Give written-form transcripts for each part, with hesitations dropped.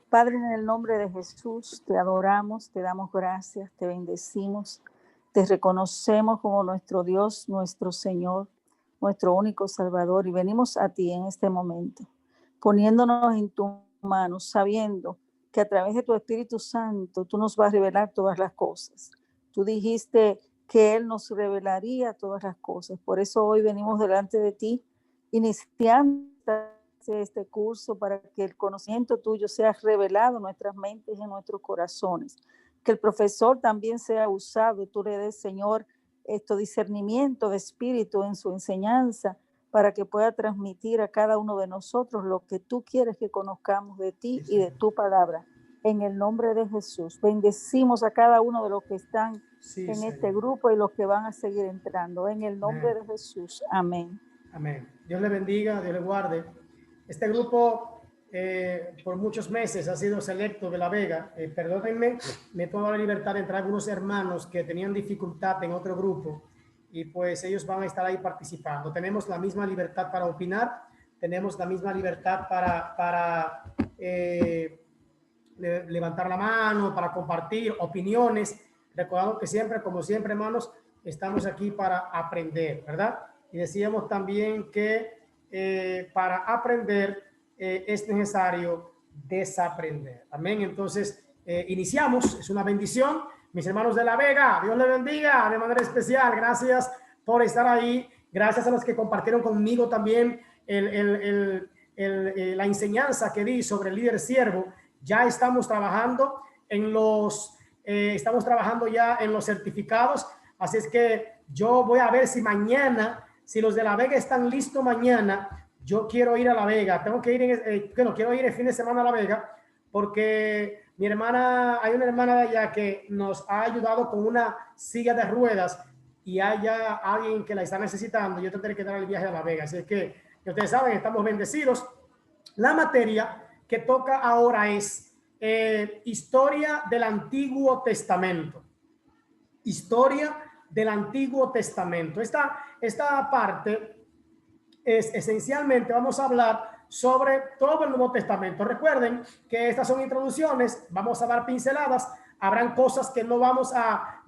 Padre, en el nombre de Jesús, te adoramos, te damos gracias, te bendecimos, te reconocemos como nuestro Dios, nuestro Señor, nuestro único Salvador, y venimos a ti en este momento, poniéndonos en tus manos, sabiendo que a través de tu Espíritu Santo tú nos vas a revelar todas las cosas. Tú dijiste que Él nos revelaría todas las cosas. Por eso hoy venimos delante de ti, iniciando este curso para que el conocimiento tuyo sea revelado en nuestras mentes y en nuestros corazones. Que el profesor también sea usado, tú le des, Señor, discernimiento de espíritu en su enseñanza para que pueda transmitir a cada uno de nosotros lo que tú quieres que conozcamos de ti y de tu palabra. En el nombre de Jesús, bendecimos a cada uno de los que están en este grupo y los que van a seguir entrando. En el nombre de Jesús. Amén. Amén. Dios le bendiga, Dios le guarde. Este grupo por muchos meses ha sido selecto de La Vega. Perdónenme, me tomo la libertad de entrar algunos hermanos que tenían dificultad en otro grupo y pues ellos van a estar ahí participando. Tenemos la misma libertad para opinar, tenemos la misma libertad para levantar la mano, para compartir opiniones. Recordamos que siempre, como siempre, hermanos, estamos aquí para aprender, ¿verdad? Y decíamos también que para aprender es necesario desaprender. Amén. Entonces, iniciamos. Es una bendición. Mis hermanos de La Vega, Dios les bendiga de manera especial. Gracias por estar ahí. Gracias a los que compartieron conmigo también la enseñanza que di sobre el líder siervo. Ya estamos trabajando en estamos trabajando ya en los certificados. Así es que yo voy a ver si mañana, si los de La Vega están listos mañana, yo quiero ir a La Vega. Tengo que ir, quiero ir el fin de semana a La Vega porque mi hermana, hay una hermana de allá que nos ha ayudado con una silla de ruedas y haya alguien que la está necesitando. Yo tendré que dar el viaje a La Vega. Así es que ustedes saben, estamos bendecidos. La materia que toca ahora es historia del Antiguo Testamento. Historia del Antiguo Testamento. Esta parte es esencialmente, vamos a hablar sobre todo el Nuevo Testamento. Recuerden que estas son introducciones, vamos a dar pinceladas, habrán cosas que no vamos a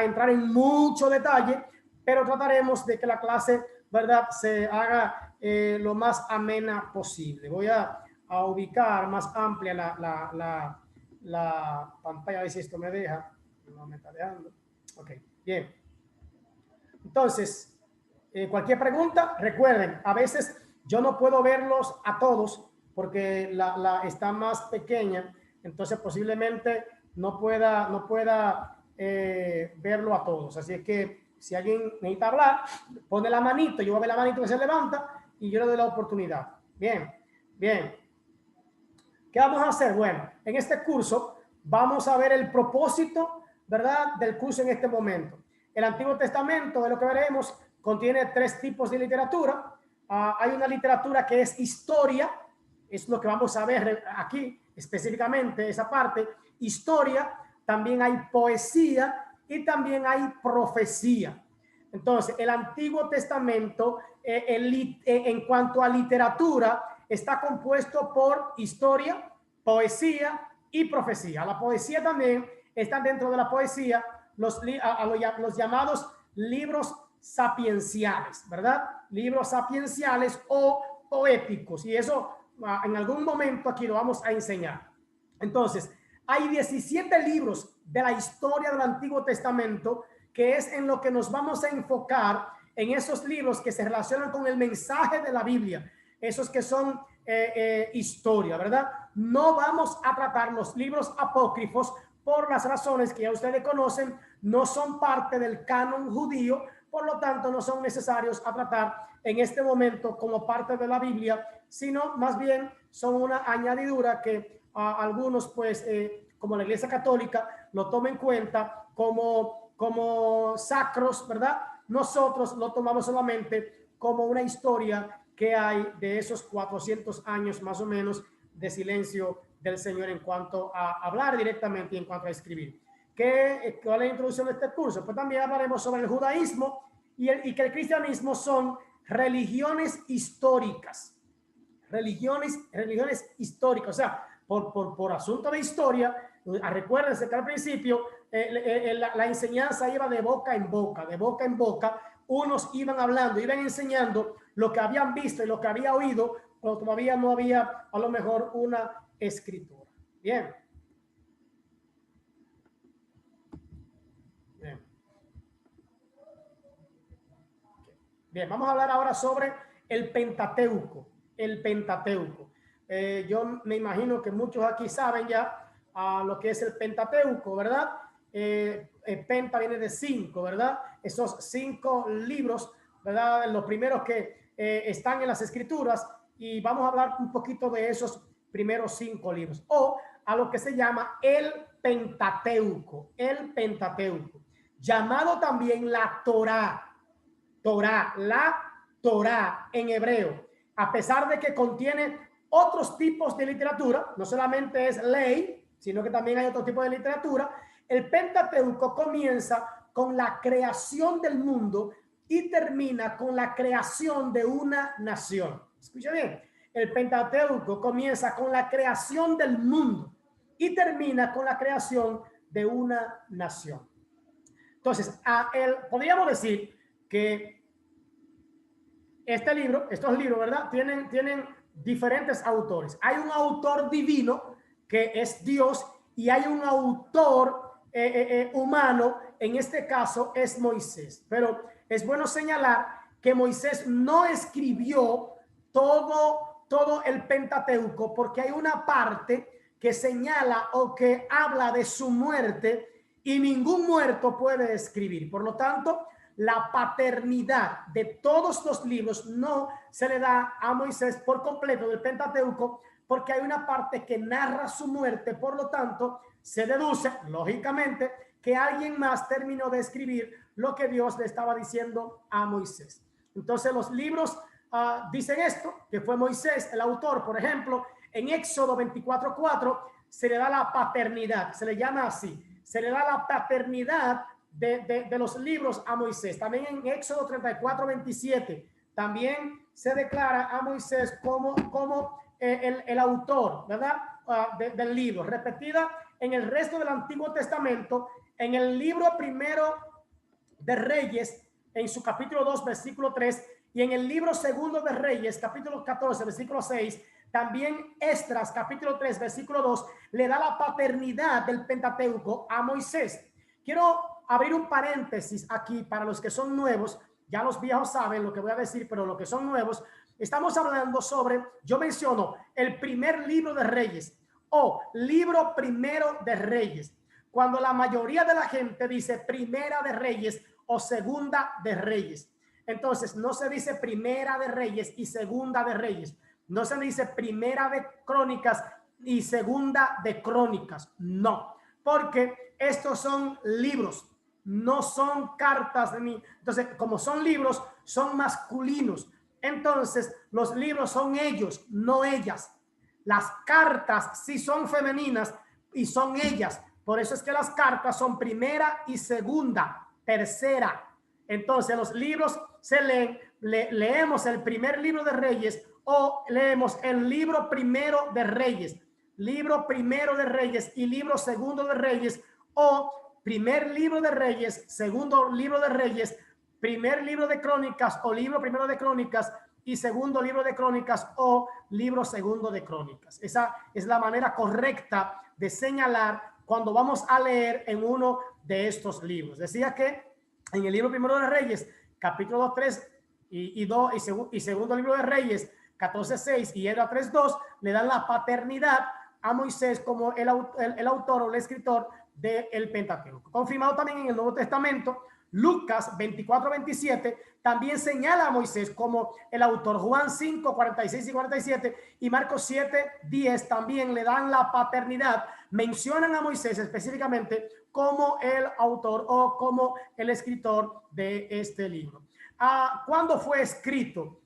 entrar en mucho detalle, pero trataremos de que la clase, ¿verdad?, se haga lo más amena posible. Voy a ubicar más amplia la pantalla, a ver si esto me deja. No me está dejando. Ok, bien. Entonces, cualquier pregunta, recuerden, a veces yo no puedo verlos a todos porque está más pequeña, entonces posiblemente no pueda verlo a todos. Así es que si alguien necesita hablar, pone la manito, yo voy a ver la manito que se levanta y yo le doy la oportunidad. Bien, bien. ¿Qué vamos a hacer? Bueno, en este curso vamos a ver el propósito, ¿verdad?, del curso en este momento. El Antiguo Testamento, de lo que veremos, contiene 3 tipos de literatura. Hay una literatura que es historia, es lo que vamos a ver aquí específicamente, esa parte, historia. También hay poesía y también hay profecía. Entonces, el Antiguo Testamento, en cuanto a literatura, está compuesto por historia, poesía y profecía. La poesía también está dentro de la poesía los llamados libros sapienciales, ¿verdad? Libros sapienciales o poéticos. Y eso en algún momento aquí lo vamos a enseñar. Entonces, hay 17 libros de la historia del Antiguo Testamento que es en lo que nos vamos a enfocar, en esos libros que se relacionan con el mensaje de la Biblia, esos que son historia, ¿verdad? No vamos a tratar los libros apócrifos por las razones que ya ustedes conocen, no son parte del canon judío, por lo tanto no son necesarios a tratar en este momento como parte de la Biblia, sino más bien son una añadidura que algunos pues como la Iglesia Católica lo toma en cuenta como sacros, ¿verdad? Nosotros lo tomamos solamente como una historia que hay de esos 400 años más o menos de silencio del Señor en cuanto a hablar directamente y en cuanto a escribir. ¿Cuál es la introducción de este curso? Pues también hablaremos sobre el judaísmo y que el cristianismo son religiones históricas. religiones históricas. O sea, por asunto de historia, recuérdense que al principio la enseñanza iba de boca en boca, de boca en boca. Unos iban hablando, iban enseñando lo que habían visto y lo que había oído, cuando todavía no había a lo mejor una escritura. Bien. Bien. Bien, vamos a hablar ahora sobre el Pentateuco. El Pentateuco. Yo me imagino que muchos aquí saben ya lo que es el Pentateuco, ¿verdad? Penta viene de 5, ¿verdad? Esos 5 libros, ¿verdad? Los primeros que están en las Escrituras, y vamos a hablar un poquito de esos primeros 5 libros, o a lo que se llama el Pentateuco, llamado también la Torá. La Torá en hebreo, a pesar de que contiene otros tipos de literatura, no solamente es ley, sino que también hay otro tipo de literatura. El Pentateuco comienza con la creación del mundo y termina con la creación de una nación. Escucha bien, el Pentateuco comienza con la creación del mundo y termina con la creación de una nación. Entonces, podríamos decir que estos libros, ¿verdad? Tienen diferentes autores. Hay un autor divino que es Dios y hay un autor humano, en este caso es Moisés. Pero es bueno señalar que Moisés no escribió todo el Pentateuco, porque hay una parte que señala o que habla de su muerte y ningún muerto puede escribir. Por lo tanto, la paternidad de todos los libros no se le da a Moisés por completo del Pentateuco, porque hay una parte que narra su muerte. Por lo tanto, se deduce, lógicamente, que alguien más terminó de escribir lo que Dios le estaba diciendo a Moisés. Entonces, los libros dicen esto, que fue Moisés el autor. Por ejemplo, en Éxodo 24:4 se le da la paternidad, se le llama así, se le da la paternidad de los libros a Moisés. También en Éxodo 34:27 también se declara a Moisés como el autor, ¿verdad? Del libro. Repetida en el resto del Antiguo Testamento, en el libro primero de Reyes, en su capítulo 2, versículo 3, y en el libro segundo de Reyes, capítulo 14, versículo 6, también Esdras, capítulo 3, versículo 2, le da la paternidad del Pentateuco a Moisés. Quiero abrir un paréntesis aquí para los que son nuevos. Ya los viejos saben lo que voy a decir, pero los que son nuevos, estamos hablando sobre, yo menciono el primer libro de Reyes o libro primero de Reyes, cuando la mayoría de la gente dice primera de Reyes o segunda de Reyes. Entonces no se dice primera de Reyes y segunda de Reyes, no se dice primera de Crónicas y segunda de Crónicas, no, porque estos son libros, no son cartas de mí. Entonces, como son libros, son masculinos. Entonces, los libros son ellos, no ellas. Las cartas sí son femeninas y son ellas. Por eso es que las cartas son primera y segunda, tercera. Entonces, los libros se leen, leemos el primer libro de Reyes o leemos el libro primero de Reyes, libro primero de Reyes y libro segundo de Reyes, o primer libro de Reyes, segundo libro de Reyes, primer libro de Crónicas o libro primero de Crónicas y segundo libro de Crónicas o libro segundo de Crónicas. Esa es la manera correcta de señalar cuando vamos a leer en uno de estos libros. Decía que en el libro primero de Reyes, capítulo 2, 3 y 2 y segundo libro de Reyes, 14:6 y Esdras 3:2, le dan la paternidad a Moisés como el autor o el escritor del Pentateuco. Confirmado también en el Nuevo Testamento, Lucas 24:27 también señala a Moisés como el autor. Juan 5:46 y 47 y Marcos 7:10 también le dan la paternidad, mencionan a Moisés específicamente como el autor o como el escritor de este libro. ¿Cuándo fue escrito?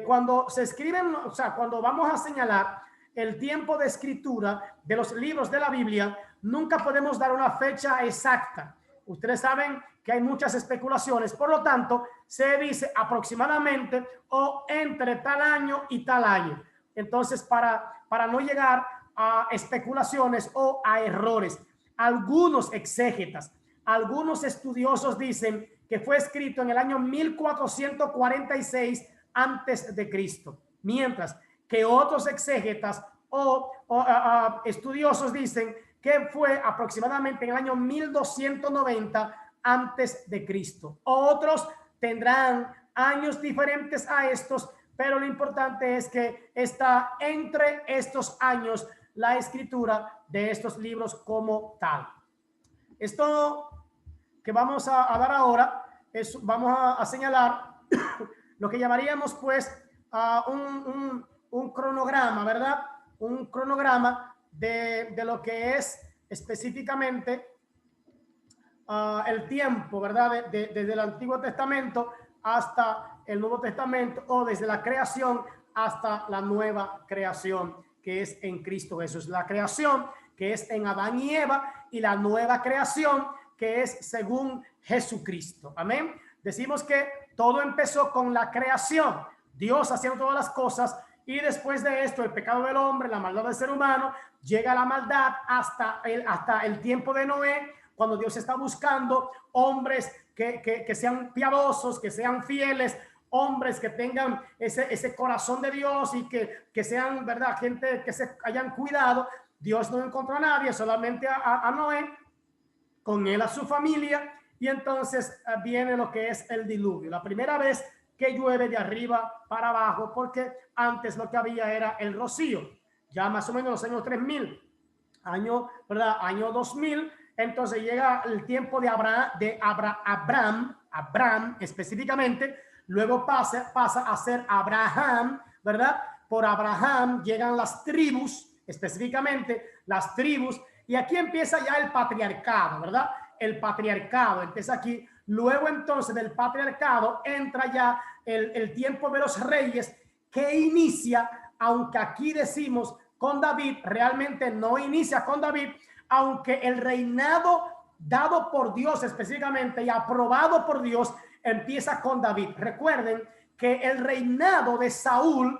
Cuando se escriben, o sea, cuando vamos a señalar el tiempo de escritura de los libros de la Biblia, nunca podemos dar una fecha exacta. Ustedes saben que hay muchas especulaciones, por lo tanto, se dice aproximadamente o entre tal año y tal año. Entonces, para no llegar a especulaciones o a errores, algunos exégetas, algunos estudiosos dicen que fue escrito en el año 1446 antes de Cristo, mientras que otros exégetas o estudiosos dicen que fue aproximadamente en el año 1290 antes de Cristo. Otros tendrán años diferentes a estos, pero lo importante es que está entre estos años la escritura de estos libros como tal. Esto que vamos a dar ahora es, vamos a señalar lo que llamaríamos pues un cronograma, ¿verdad? Un cronograma de lo que es específicamente el tiempo, ¿verdad? Desde el Antiguo Testamento hasta el Nuevo Testamento, o desde la creación hasta la nueva creación, que es en Cristo Jesús. La creación que es en Adán y Eva, y la nueva creación que es según Jesucristo. Amén. Decimos que todo empezó con la creación, Dios haciendo todas las cosas, y después de esto el pecado del hombre, la maldad del ser humano, llega la maldad hasta el tiempo de Noé, cuando Dios está buscando hombres que sean piadosos, que sean fieles, hombres que tengan ese corazón de Dios y que sean, ¿verdad?, gente que se hayan cuidado. Dios no encontró a nadie, solamente a Noé, con él a su familia, y entonces viene lo que es el diluvio, la primera vez que llueve de arriba para abajo, porque antes lo que había era el rocío. Ya más o menos en los años 3000, ¿verdad?, año 2000, entonces llega el tiempo de Abraham específicamente, luego pasa a ser Abraham, ¿verdad? Por Abraham llegan las tribus, específicamente las tribus, y aquí empieza ya el patriarcado, ¿verdad? El patriarcado empieza aquí. Luego entonces del patriarcado entra ya el tiempo de los reyes, que inicia, aunque aquí decimos con David, realmente no inicia con David, aunque el reinado dado por Dios específicamente y aprobado por Dios empieza con David. Recuerden que el reinado de Saúl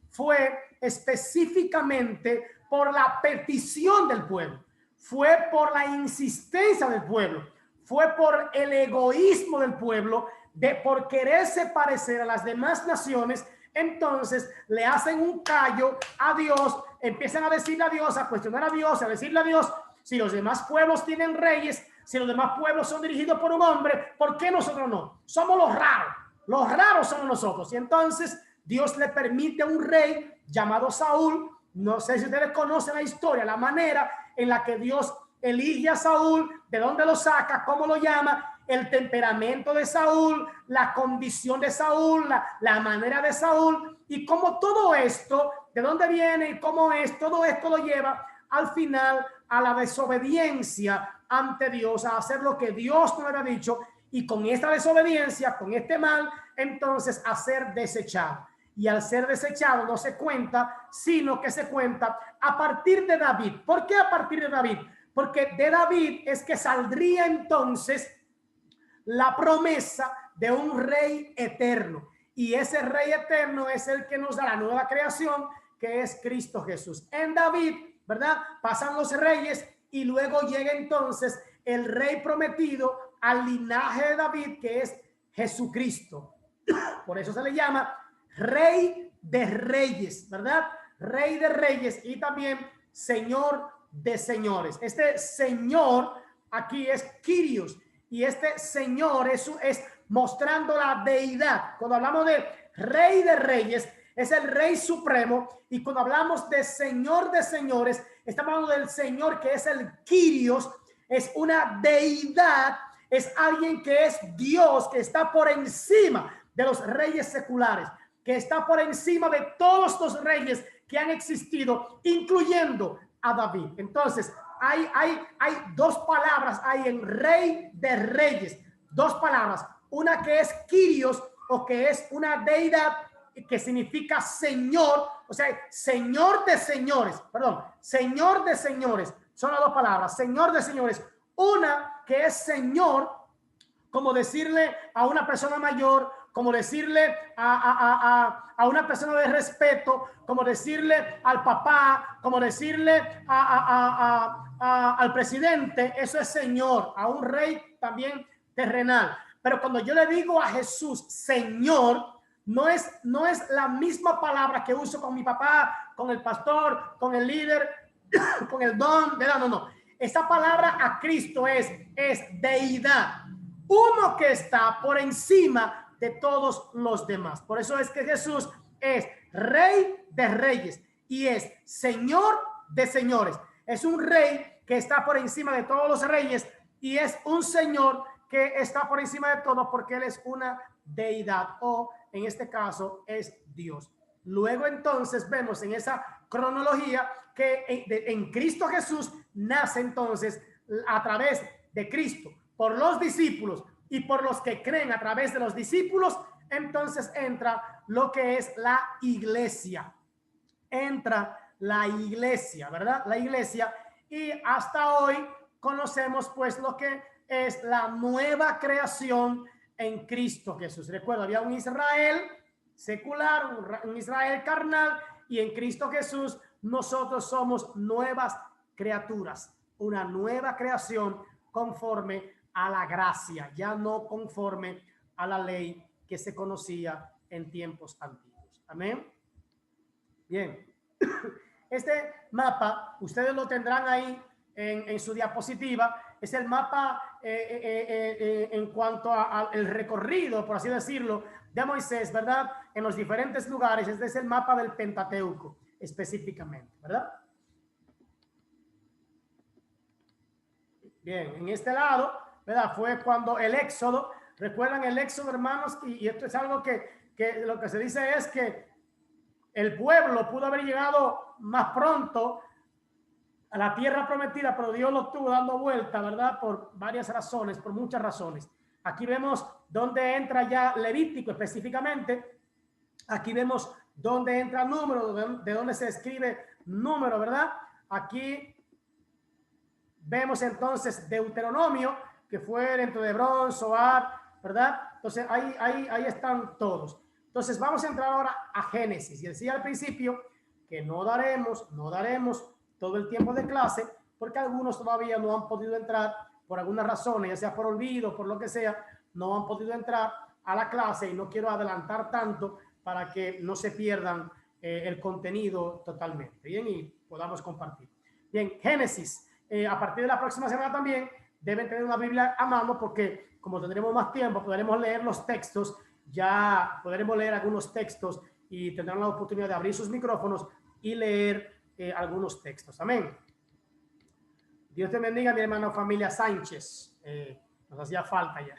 fue específicamente por la petición del pueblo, fue por la insistencia del pueblo, fue por el egoísmo del pueblo, por quererse parecer a las demás naciones. Entonces le hacen un callo a Dios, empiezan a decirle a Dios, a cuestionar a Dios, a decirle a Dios: si los demás pueblos tienen reyes, si los demás pueblos son dirigidos por un hombre, ¿por qué nosotros no? Somos los raros somos nosotros. Y entonces Dios le permite a un rey llamado Saúl. No sé si ustedes conocen la historia, la manera en la que Dios elige a Saúl, de dónde lo saca, cómo lo llama, el temperamento de Saúl, la condición de Saúl, la manera de Saúl, y cómo todo esto, de dónde viene y cómo es, todo esto lo lleva al final a la desobediencia ante Dios, a hacer lo que Dios no había dicho, y con esta desobediencia, con este mal, entonces a ser desechado. Y al ser desechado no se cuenta, sino que se cuenta a partir de David. ¿Por qué a partir de David? Porque de David es que saldría entonces la promesa de un rey eterno. Y ese rey eterno es el que nos da la nueva creación, que es Cristo Jesús. En David, ¿verdad?, pasan los reyes, y luego llega entonces el rey prometido al linaje de David, que es Jesucristo. Por eso se le llama Rey de Reyes, ¿verdad? Rey de Reyes, y también Señor de Señores. Este Señor aquí es Kyrios, y este Señor es mostrando la deidad. Cuando hablamos de Rey de Reyes, es el Rey Supremo, y cuando hablamos de Señor de Señores, estamos hablando del Señor que es el Kyrios, es una deidad, es alguien que es Dios, que está por encima de los reyes seculares, que está por encima de todos los reyes que han existido, incluyendo a David. Entonces, hay dos palabras, hay en Rey de Reyes, dos palabras, una que es Kyrios, o que es una deidad, que significa Señor, o sea, Señor de Señores, perdón, Señor de Señores, son las dos palabras, Señor de Señores. Una que es Señor, como decirle a una persona mayor: como decirle a una persona de respeto, como decirle al papá, como decirle al presidente. Eso es Señor, a un rey también terrenal. Pero cuando yo le digo a Jesús Señor, no es la misma palabra que uso con mi papá, con el pastor, con el líder, con el don, ¿verdad? No. Esa palabra a Cristo es deidad, uno que está por encima de todos los demás. Por eso es que Jesús es Rey de reyes y es Señor de señores. Es un rey que está por encima de todos los reyes y es un Señor que está por encima de todo porque Él es una deidad, o en este caso es Dios. Luego entonces vemos en esa cronología que en Cristo Jesús nace entonces a través de Cristo, por los discípulos y por los que creen a través de los discípulos, entonces entra lo que es la iglesia. Entra la iglesia, ¿verdad? La iglesia, y hasta hoy conocemos pues lo que es la nueva creación en Cristo Jesús. Recuerda, había un Israel secular, un Israel carnal, y en Cristo Jesús nosotros somos nuevas criaturas, una nueva creación conforme a la gracia, ya no conforme a la ley que se conocía en tiempos antiguos. Amén. Bien, este mapa ustedes lo tendrán ahí en su diapositiva. Es el mapa en cuanto al recorrido, por así decirlo, de Moisés, ¿verdad? En los diferentes lugares. Este es el mapa del Pentateuco específicamente, ¿verdad? Bien, en este lado, ¿verdad? Fue cuando el Éxodo, recuerdan el Éxodo, hermanos, y esto es algo que lo que se dice es que el pueblo pudo haber llegado más pronto a la tierra prometida, pero Dios lo estuvo dando vuelta, ¿verdad? Por varias razones, por muchas razones. Aquí vemos dónde entra ya Levítico específicamente. Aquí vemos dónde entra número, de dónde se escribe número, ¿verdad? Aquí vemos entonces Deuteronomio, que fue dentro de Hebrón, Zohar, ¿verdad? Entonces ahí están todos. Entonces vamos a entrar ahora a Génesis. Y decía al principio que no daremos todo el tiempo de clase, porque algunos todavía no han podido entrar por algunas razones, ya sea por olvido, por lo que sea, no han podido entrar a la clase, y no quiero adelantar tanto para que no se pierdan el contenido totalmente, bien, y podamos compartir. Bien, Génesis, a partir de la próxima semana también deben tener una Biblia a mano, porque como tendremos más tiempo, podremos leer los textos, ya podremos leer algunos textos y tendrán la oportunidad de abrir sus micrófonos y leer algunos textos. Amén. Dios te bendiga, mi hermano familia Sánchez. Nos hacía falta ya.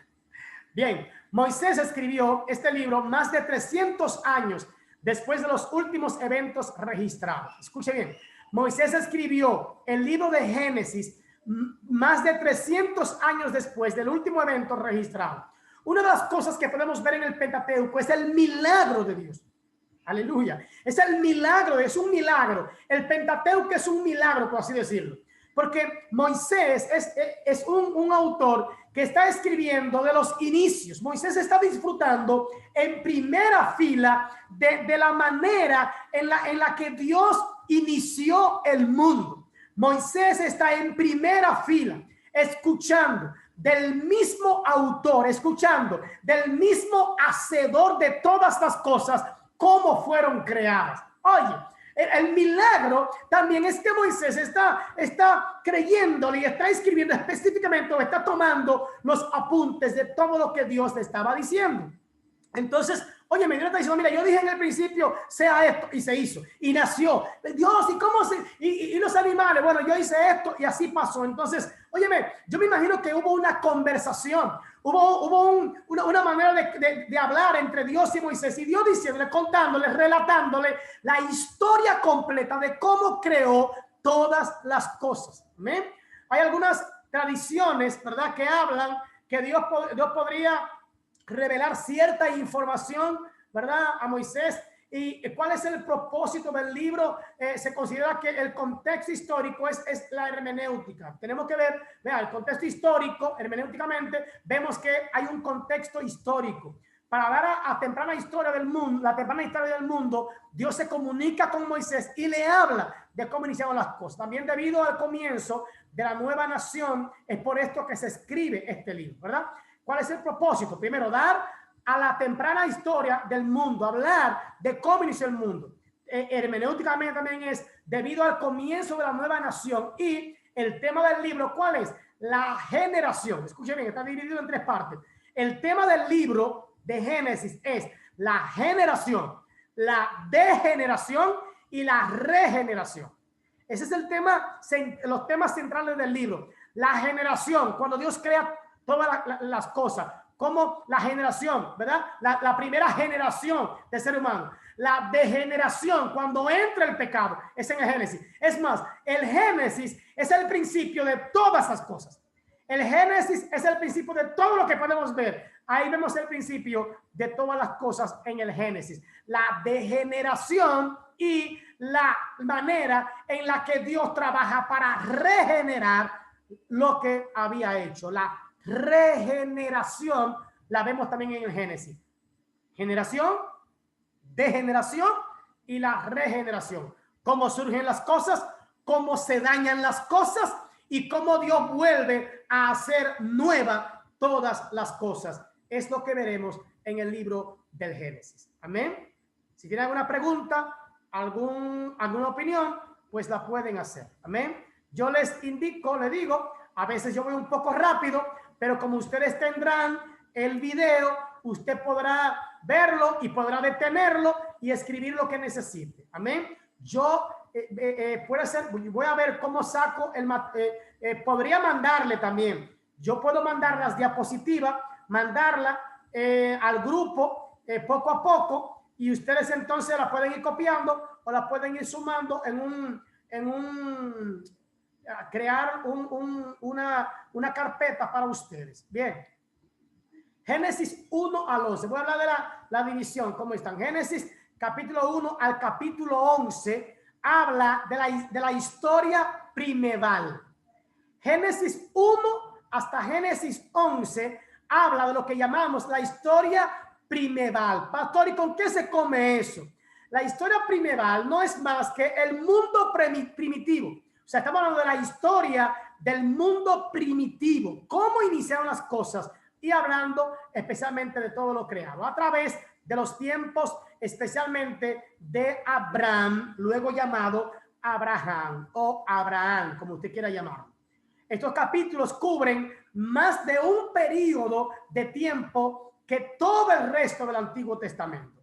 Bien, Moisés escribió este libro más de 300 años después de los últimos eventos registrados. Escuche bien, Moisés escribió el libro de Génesis más de 300 años después del último evento registrado. Una de las cosas que podemos ver en el Pentateuco es el milagro de Dios. Aleluya. Es el milagro, es un milagro. El Pentateuco es un milagro, por así decirlo. Porque Moisés es un autor que está escribiendo de los inicios. Moisés está disfrutando en primera fila de la manera en la que Dios inició el mundo. Moisés está en primera fila, escuchando del mismo autor, escuchando del mismo hacedor de todas las cosas, cómo fueron creadas. Oye, el milagro también es que Moisés está creyéndole y está escribiendo específicamente, o está tomando los apuntes de todo lo que Dios le estaba diciendo. Entonces, oye, Dios está diciendo, mira, yo dije en el principio, sea esto, y se hizo, y nació. Dios, ¿y cómo se? Y los animales, bueno, yo hice esto, y así pasó. Entonces, óyeme, yo me imagino que hubo una conversación, hubo una manera de hablar entre Dios y Moisés, y Dios diciéndole, contándole, relatándole la historia completa de cómo creó todas las cosas. ¿Amén? Hay algunas tradiciones, ¿verdad?, que hablan que Dios podría revelar cierta información, ¿verdad?, a Moisés. ¿Y cuál es el propósito del libro? Se considera que el contexto histórico es la hermenéutica. Tenemos que ver, vea, el contexto histórico, hermenéuticamente, vemos que hay un contexto histórico. para dar a temprana historia del mundo, la temprana historia del mundo, Dios se comunica con Moisés y le habla de cómo iniciaron las cosas. También debido al comienzo de la nueva nación, es por esto que se escribe este libro, ¿verdad? ¿Cuál es el propósito? Primero, dar a la temprana historia del mundo, hablar de cómo inició el mundo. Hermenéuticamente también es debido al comienzo de la nueva nación. Y el tema del libro, ¿cuál es? La generación. Escuchen bien, está dividido en tres partes. El tema del libro de Génesis es la generación, la degeneración y la regeneración. Ese es el tema, los temas centrales del libro. La generación, cuando Dios crea todas las cosas, como la generación, ¿verdad? La primera generación de ser humano. La degeneración, cuando entra el pecado, es en el Génesis. Es más, el Génesis es el principio de todas las cosas. El Génesis es el principio de todo lo que podemos ver. Ahí vemos el principio de todas las cosas en el Génesis. La degeneración y la manera en la que Dios trabaja para regenerar lo que había hecho. La regeneración la vemos también en el Génesis. Generación, degeneración y la regeneración. Cómo surgen las cosas, cómo se dañan las cosas y cómo Dios vuelve a hacer nueva todas las cosas. Es lo que veremos en el libro del Génesis. Amén. Si tienen alguna pregunta, alguna opinión, pues la pueden hacer. Amén. Yo les indico, les digo, a veces yo voy un poco rápido, pero como ustedes tendrán el video, usted podrá verlo y podrá detenerlo y escribir lo que necesite. Amén. Yo puede ser, voy a ver cómo saco podría mandarle también. Yo puedo mandar las diapositivas, mandarla al grupo poco a poco, y ustedes entonces la pueden ir copiando o la pueden ir sumando crear una carpeta para ustedes. Bien. Génesis 1 al 11. Voy a hablar de la división, cómo están. Génesis capítulo 1 al capítulo 11 habla de la historia primeval. Génesis 1 hasta Génesis 11 habla de lo que llamamos la historia primeval. Pastor, ¿y con qué se come eso? La historia primeval no es más que el mundo primitivo. O sea, estamos hablando de la historia del mundo primitivo, cómo iniciaron las cosas, y hablando especialmente de todo lo creado a través de los tiempos, especialmente de Abraham, luego llamado Abraham o Abraham, como usted quiera llamarlo. Estos capítulos cubren más de un periodo de tiempo que todo el resto del Antiguo Testamento.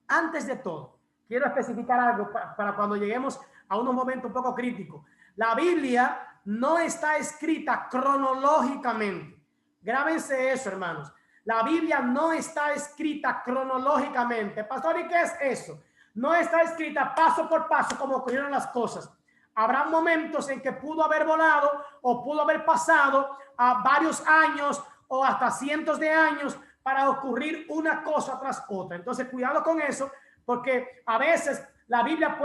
Antes de todo, quiero especificar algo para cuando lleguemos a unos momentos un poco críticos. La Biblia no está escrita cronológicamente. Grábense eso, hermanos. La Biblia no está escrita cronológicamente. Pastor, ¿y qué es eso? No está escrita paso por paso como ocurrieron las cosas. Habrá momentos en que pudo haber volado o pudo haber pasado a varios años o hasta cientos de años para ocurrir una cosa tras otra. Entonces, cuidado con eso, porque a veces la Biblia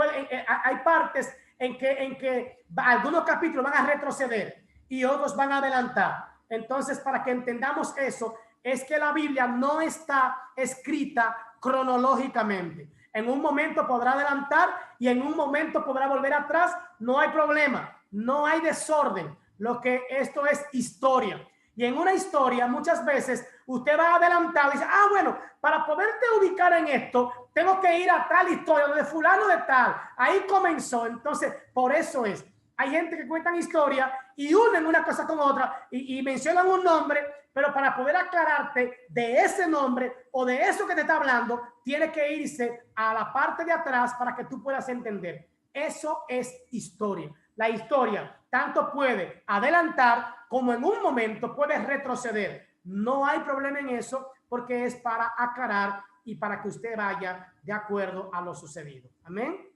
hay partes en que algunos capítulos van a retroceder y otros van a adelantar. Entonces, para que entendamos eso, es que la Biblia no está escrita cronológicamente. En un momento podrá adelantar y en un momento podrá volver atrás. No hay problema, no hay desorden. Lo que esto es historia. Y en una historia muchas veces usted va adelantado y dice, bueno, para poderte ubicar en esto, tengo que ir a tal historia donde fulano de tal, ahí comenzó. Entonces, por eso es. Hay gente que cuentan historia y unen una cosa con otra y mencionan un nombre, pero para poder aclararte de ese nombre o de eso que te está hablando, tiene que irse a la parte de atrás para que tú puedas entender. Eso es historia. La historia tanto puede adelantar como en un momento puede retroceder. No hay problema en eso porque es para aclarar y para que usted vaya de acuerdo a lo sucedido. Amén.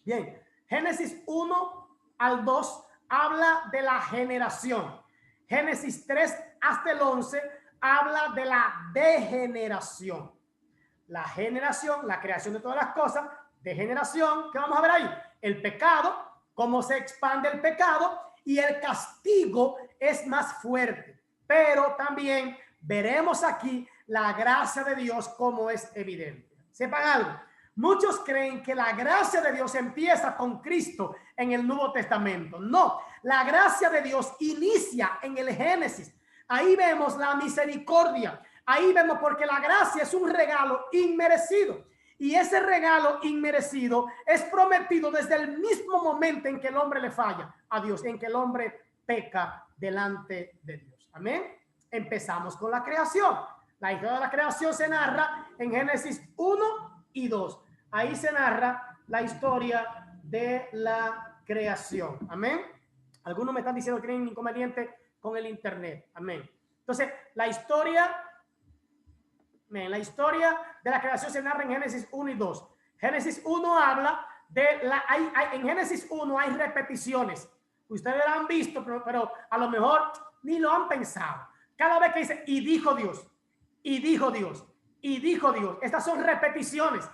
Bien, Génesis 1 al 2 habla de la generación. Génesis 3 hasta el 11 habla de la degeneración. La generación, la creación de todas las cosas, degeneración, ¿qué vamos a ver ahí? El pecado, cómo se expande el pecado y el castigo es más fuerte. Pero también veremos aquí la gracia de Dios como es evidente. Sepan algo, muchos creen que la gracia de Dios empieza con Cristo en el Nuevo Testamento. No, la gracia de Dios inicia en el Génesis. Ahí vemos la misericordia. Ahí vemos porque la gracia es un regalo inmerecido. Y ese regalo inmerecido es prometido desde el mismo momento en que el hombre le falla a Dios, en que el hombre peca delante de Dios. Amén. Empezamos con la creación. La historia de la creación se narra en Génesis 1 y 2. Ahí se narra la historia de la creación. Amén. Algunos me están diciendo que tienen inconveniente con el internet. Amén. Entonces, la historia de la creación se narra en Génesis 1 y 2. Génesis 1 habla de en Génesis 1 hay repeticiones. Ustedes lo han visto, pero a lo mejor ni lo han pensado. Cada vez que dice, y dijo Dios, y dijo Dios, y dijo Dios. Estas son repeticiones.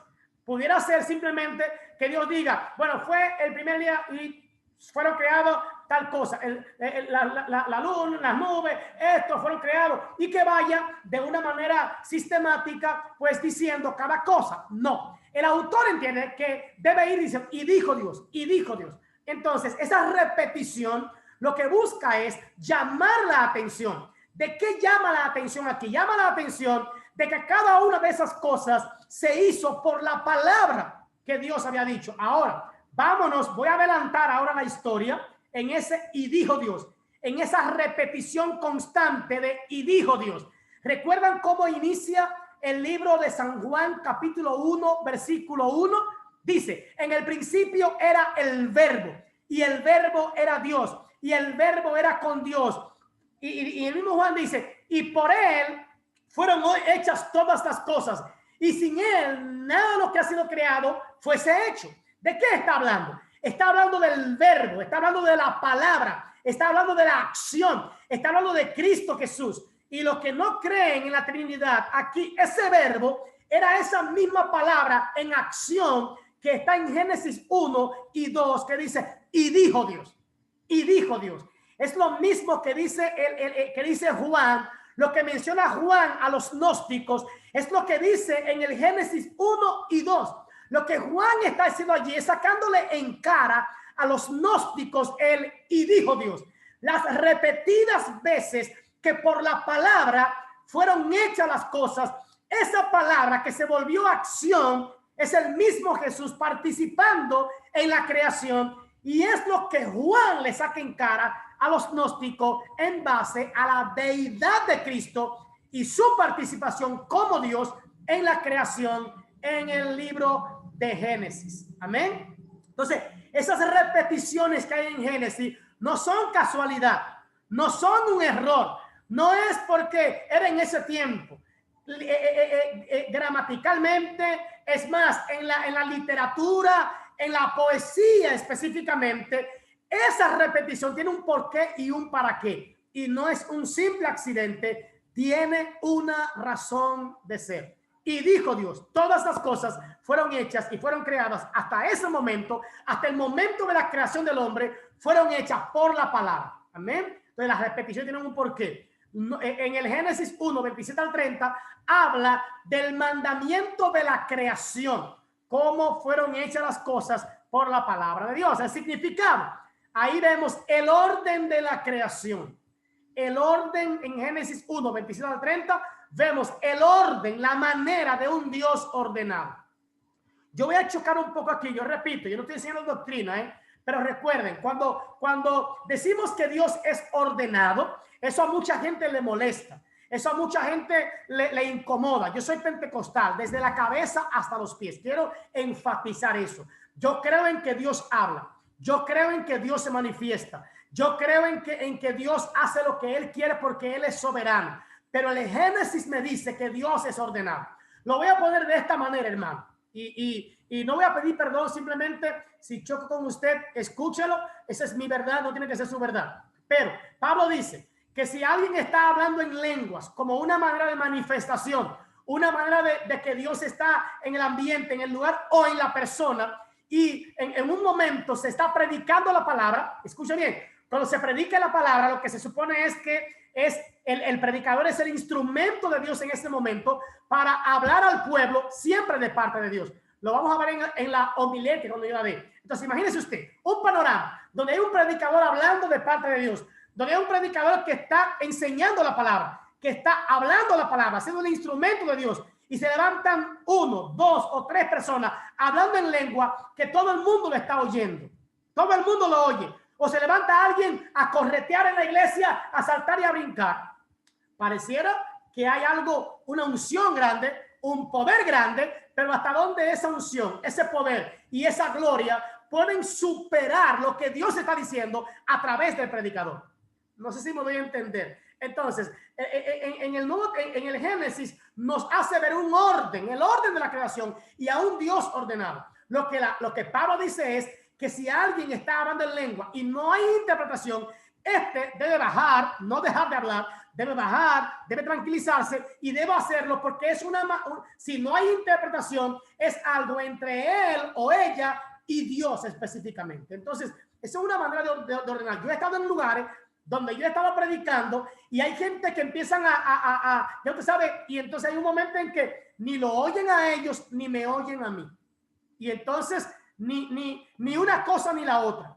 Pudiera ser simplemente que Dios diga, bueno, fue el primer día y fueron creados tal cosa, la luna, las nubes, estos fueron creados, y que vaya de una manera sistemática, pues diciendo cada cosa. No, el autor entiende que debe ir diciendo, y dijo Dios, y dijo Dios. Entonces, esa repetición lo que busca es llamar la atención. ¿De qué llama la atención aquí? Llama la atención de que cada una de esas cosas se hizo por la palabra que Dios había dicho. Ahora, vámonos, voy a adelantar ahora la historia en ese y dijo Dios, en esa repetición constante de y dijo Dios. ¿Recuerdan cómo inicia el libro de San Juan, capítulo 1, versículo 1? Dice, en el principio era el verbo, y el verbo era Dios, y el verbo era con Dios. Y el mismo Juan dice, y por él fueron hechas todas las cosas, y sin él nada de lo que ha sido creado fuese hecho. ¿De qué está hablando? Está hablando del verbo, está hablando de la palabra, está hablando de la acción, está hablando de Cristo Jesús. Y los que no creen en la Trinidad, aquí ese verbo era esa misma palabra en acción que está en Génesis 1 y 2, que dice, y dijo Dios, y dijo Dios. Es lo mismo que dice, que dice Juan, lo que menciona Juan a los gnósticos, es lo que dice en el Génesis 1 y 2. Lo que Juan está haciendo allí es sacándole en cara a los gnósticos el y dijo Dios. Las repetidas veces que por la palabra fueron hechas las cosas, esa palabra que se volvió acción es el mismo Jesús participando en la creación, y es lo que Juan le saca en cara a los gnósticos en base a la deidad de Cristo y su participación como Dios en la creación en el libro de Génesis. Amén. Entonces, esas repeticiones que hay en Génesis no son casualidad, no son un error, no es porque era en ese tiempo. Gramaticalmente, es más, en la literatura, en la poesía específicamente, esa repetición tiene un porqué y un para qué, y no es un simple accidente, tiene una razón de ser. Y dijo Dios, todas las cosas fueron hechas y fueron creadas hasta ese momento, hasta el momento de la creación del hombre, fueron hechas por la palabra. Amén. Entonces las repeticiones tienen un porqué. En el Génesis 1, 27 al 30, habla del mandamiento de la creación, cómo fueron hechas las cosas por la palabra de Dios, el significado. Ahí vemos el orden de la creación. El orden en Génesis 1, 27 al 30, vemos el orden, la manera de un Dios ordenado. Yo voy a chocar un poco aquí, yo repito, yo no estoy enseñando doctrina, pero recuerden, cuando decimos que Dios es ordenado, eso a mucha gente le molesta, eso a mucha gente le incomoda. Yo soy pentecostal, desde la cabeza hasta los pies. Quiero enfatizar eso. Yo creo en que Dios habla. Yo creo en que Dios se manifiesta. Yo creo en que Dios hace lo que Él quiere porque Él es soberano. Pero el Génesis me dice que Dios es ordenado. Lo voy a poner de esta manera, hermano. Y no voy a pedir perdón, simplemente si choco con usted, escúchelo. Esa es mi verdad, no tiene que ser su verdad. Pero Pablo dice que si alguien está hablando en lenguas como una manera de manifestación, una manera de que Dios está en el ambiente, en el lugar o en la persona, y en un momento se está predicando la palabra, escucha bien, cuando se predica la palabra, lo que se supone es que el predicador es el instrumento de Dios en ese momento para hablar al pueblo siempre de parte de Dios. Lo vamos a ver en la homilética cuando yo la dé. Entonces, imagínese usted un panorama donde hay un predicador hablando de parte de Dios, donde hay un predicador que está enseñando la palabra, que está hablando la palabra, siendo el instrumento de Dios, y se levantan 1, 2 o 3 personas hablando en lengua que todo el mundo lo está oyendo. Todo el mundo lo oye. O se levanta alguien a corretear en la iglesia, a saltar y a brincar. Pareciera que hay algo, una unción grande, un poder grande, pero hasta dónde esa unción, ese poder y esa gloria pueden superar lo que Dios está diciendo a través del predicador. No sé si me doy a entender. Entonces, en el Génesis nos hace ver un orden, el orden de la creación y a un Dios ordenado. Lo que Pablo dice es que si alguien está hablando en lengua y no hay interpretación, debe bajar, no dejar de hablar, debe bajar, debe tranquilizarse y debe hacerlo porque es si no hay interpretación, es algo entre él o ella y Dios específicamente. Entonces, esa es una manera de ordenar. Yo he estado en lugares donde yo estaba predicando y hay gente que empiezan ya usted sabe, y entonces hay un momento en que ni lo oyen a ellos ni me oyen a mí. Y entonces ni una cosa ni la otra.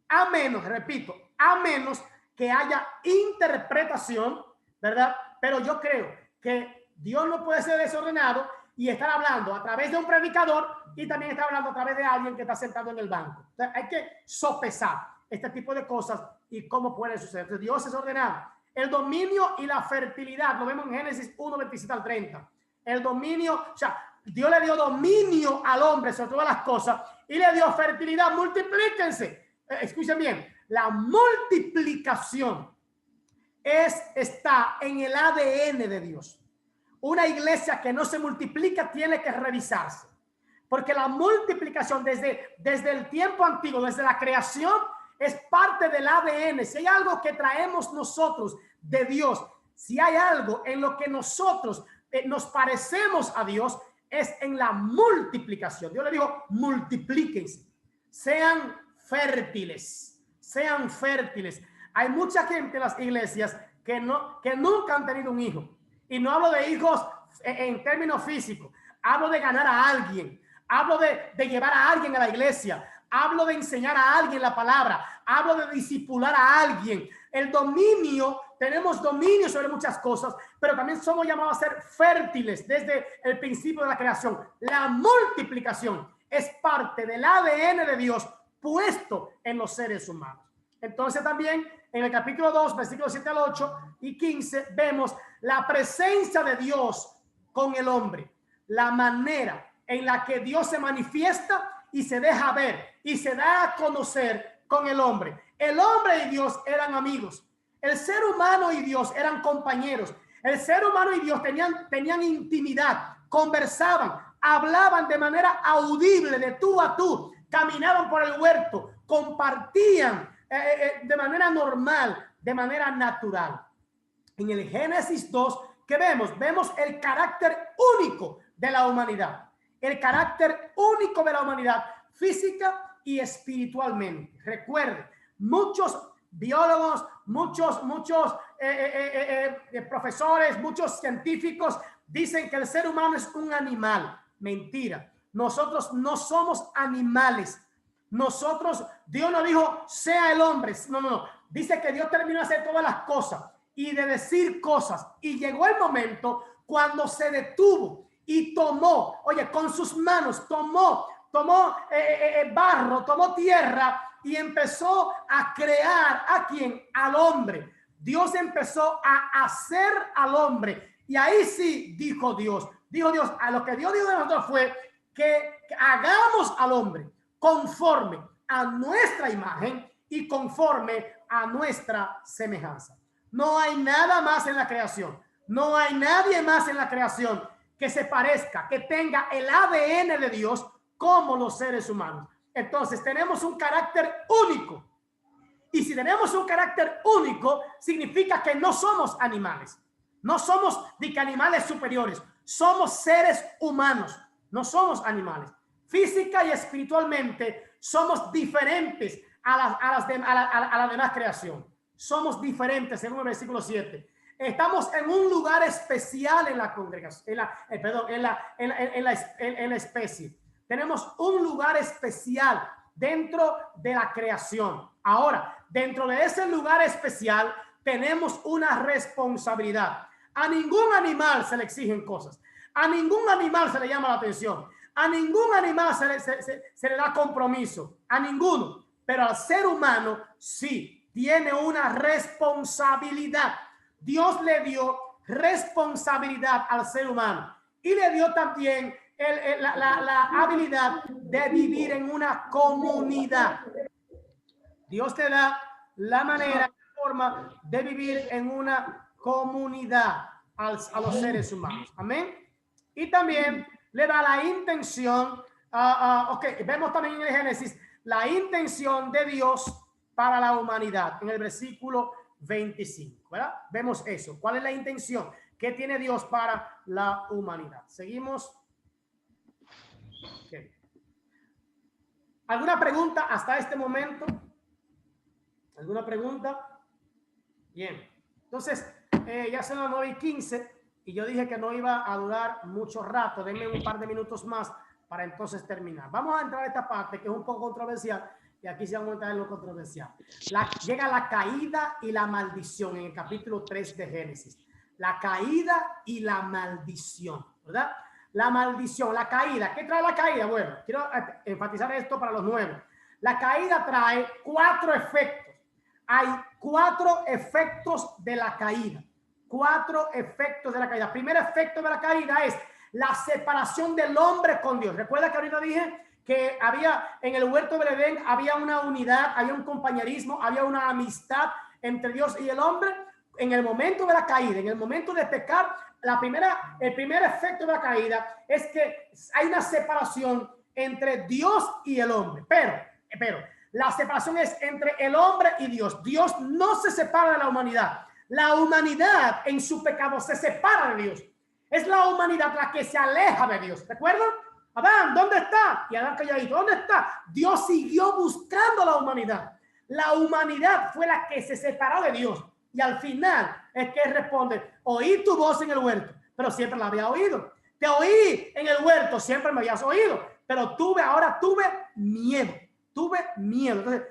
A menos, repito, a menos que haya interpretación, ¿verdad? Pero yo creo que Dios no puede ser desordenado y estar hablando a través de un predicador y también estar hablando a través de alguien que está sentado en el banco. O sea, hay que sopesar este tipo de cosas y cómo puede suceder. Entonces, Dios es ordenado. El dominio y la fertilidad, lo vemos en Génesis 1, 27 al 30. El dominio, o sea, Dios le dio dominio al hombre sobre todas las cosas y le dio fertilidad. Multiplíquense. Escuchen bien, la multiplicación está en el ADN de Dios. Una iglesia que no se multiplica tiene que revisarse. Porque la multiplicación desde el tiempo antiguo, desde la creación, es parte del ADN. Si hay algo que traemos nosotros de Dios, si hay algo en lo que nosotros nos parecemos a Dios, es en la multiplicación. Dios le dijo, multiplíquense, sean fértiles, sean fértiles. Hay mucha gente en las iglesias que nunca han tenido un hijo. Y no hablo de hijos en términos físicos, hablo de ganar a alguien, hablo de llevar a alguien a la iglesia, hablo de enseñar a alguien la palabra, hablo de discipular a alguien. El dominio, tenemos dominio sobre muchas cosas, pero también somos llamados a ser fértiles desde el principio de la creación. La multiplicación es parte del ADN de Dios puesto en los seres humanos. Entonces también en el capítulo 2, versículos 7 al 8 y 15, vemos la presencia de Dios con el hombre, la manera en la que Dios se manifiesta y se deja ver y se da a conocer con el hombre. El hombre y Dios eran amigos. El ser humano y Dios eran compañeros. El ser humano y Dios tenían intimidad, conversaban, hablaban de manera audible, de tú a tú, caminaban por el huerto, compartían de manera normal, de manera natural. En el Génesis 2, ¿qué vemos? Vemos el carácter único de la humanidad. El carácter único de la humanidad, física y espiritualmente. Recuerde, muchos biólogos, muchos profesores, muchos científicos dicen que el ser humano es un animal. Mentira. Nosotros no somos animales. Nosotros, Dios no dijo, sea el hombre. No. Dice que Dios terminó de hacer todas las cosas y de decir cosas. Y llegó el momento cuando se detuvo y tomó, oye, con sus manos, tomó barro, tomó tierra y empezó a crear ¿a quién? Al hombre. Dios empezó a hacer al hombre. Y ahí sí dijo Dios, a lo que Dios dijo de nosotros fue que hagamos al hombre conforme a nuestra imagen y conforme a nuestra semejanza. No hay nada más en la creación, no hay nadie más en la creación que se parezca, que tenga el ADN de Dios como los seres humanos. Entonces tenemos un carácter único. Y si tenemos un carácter único, significa que no somos animales. No somos de que animales superiores. Somos seres humanos. No somos animales. Física y espiritualmente somos diferentes a la demás creación. Somos diferentes, según el versículo 7. Estamos en un lugar especial en la congregación, en la especie. Tenemos un lugar especial dentro de la creación. Ahora, dentro de ese lugar especial, tenemos una responsabilidad. A ningún animal se le exigen cosas. A ningún animal se le llama la atención. A ningún animal se le da compromiso. A ninguno. Pero al ser humano sí tiene una responsabilidad. Dios le dio responsabilidad al ser humano y le dio también la habilidad de vivir en una comunidad. Dios te da la manera, la forma de vivir en una comunidad a los seres humanos. Amén. Y también le da la intención, vemos también en el Génesis la intención de Dios para la humanidad en el versículo 25, ¿verdad? Vemos eso. ¿Cuál es la intención que tiene Dios para la humanidad? Seguimos. Okay. ¿Alguna pregunta hasta este momento? ¿Alguna pregunta? Bien. Entonces, ya son las 9:15 y yo dije que no iba a durar mucho rato. Denme un par de minutos más para entonces terminar. Vamos a entrar a esta parte que es un poco controversial. Y aquí se vamos a entrar en lo controversial. Llega la caída y la maldición en el capítulo 3 de Génesis. La caída y la maldición, ¿verdad? La maldición, la caída. ¿Qué trae la caída? Bueno, quiero enfatizar esto para los nuevos. La caída trae 4 efectos. Hay 4 efectos de la caída. 4 efectos de la caída. El primer efecto de la caída es la separación del hombre con Dios. Recuerda que ahorita dije que había en el huerto de Edén, había una unidad, había un compañerismo, había una amistad entre Dios y el hombre. En el momento de la caída, en el momento de pecar, el primer efecto de la caída es que hay una separación entre Dios y el hombre. Pero la separación es entre el hombre y Dios. Dios no se separa de la humanidad. La humanidad en su pecado se separa de Dios. Es la humanidad la que se aleja de Dios. ¿Recuerdan? Adán, ¿dónde está? Y Adán calladito, ¿dónde está? Dios siguió buscando a la humanidad. La humanidad fue la que se separó de Dios. Y al final es que responde, oí tu voz en el huerto, pero siempre la había oído. Te oí en el huerto, siempre me habías oído, pero ahora tuve miedo. Tuve miedo. Entonces,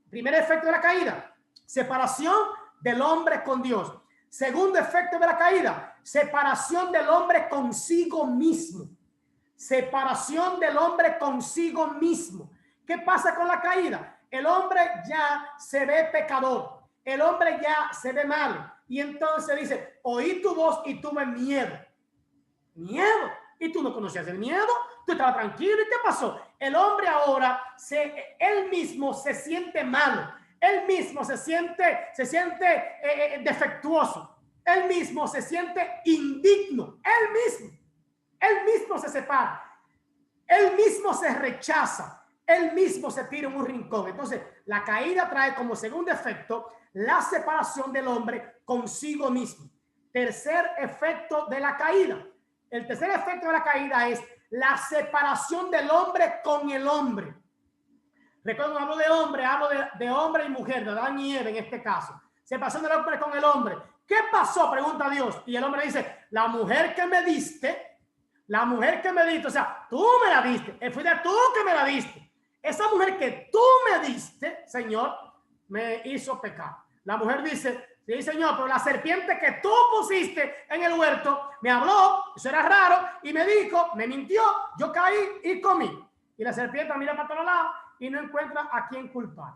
primer efecto de la caída, separación del hombre con Dios. Segundo efecto de la caída, separación del hombre consigo mismo. Separación del hombre consigo mismo. ¿Qué pasa con la caída? El hombre ya se ve pecador. El hombre ya se ve malo. Y entonces dice, oí tu voz y tuve miedo. Miedo. Y tú no conocías el miedo. Tú estabas tranquilo. ¿Y qué pasó? El hombre ahora, él mismo se siente malo. Él mismo se siente defectuoso. Él mismo se siente indigno. Él mismo se separa. Él mismo se rechaza. Él mismo se tira en un rincón. Entonces, la caída trae como segundo efecto la separación del hombre consigo mismo. Tercer efecto de la caída. El tercer efecto de la caída es la separación del hombre con el hombre. Recuerdo, hablo de hombre, hablo de hombre y mujer, de Adán y Eva en este caso. Separación del hombre con el hombre. ¿Qué pasó? Pregunta Dios. Y el hombre dice, la mujer que me diste, o sea, tú me la diste, fuiste tú que me la diste. Esa mujer que tú me diste, Señor, me hizo pecar. La mujer dice, sí, Señor, pero la serpiente que tú pusiste en el huerto me habló, eso era raro, y me dijo, me mintió, yo caí y comí. Y la serpiente mira para todos lados y no encuentra a quién culpar.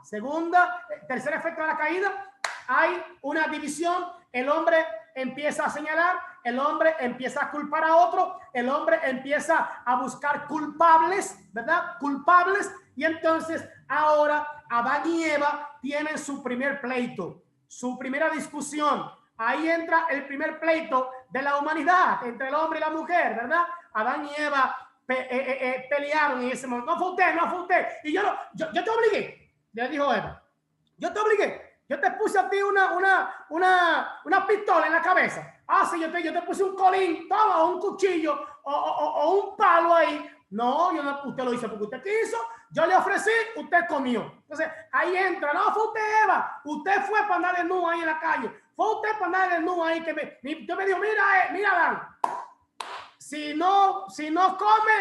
Tercer efecto de la caída, hay una división. El hombre empieza a señalar, el hombre empieza a culpar a otro, el hombre empieza a buscar culpables, ¿verdad? Culpables. Y entonces ahora Adán y Eva tienen su primer pleito, su primera discusión. Ahí entra el primer pleito de la humanidad entre el hombre y la mujer, ¿verdad? Adán y Eva pelearon en ese momento. No fue usted. Y yo te obligué, le dijo Eva. Yo te obligué. Yo te puse a ti una pistola en la cabeza. Ah, sí, yo te puse un colín, toma, un cuchillo o un palo ahí. No, usted lo hizo porque usted quiso. yo le ofrecí, usted comió. Entonces, ahí entra, no, fue usted, Eva, usted fue para andar desnudo ahí en la calle, fue usted para andar desnudo ahí, que usted me dijo, mira, Adán, si no come,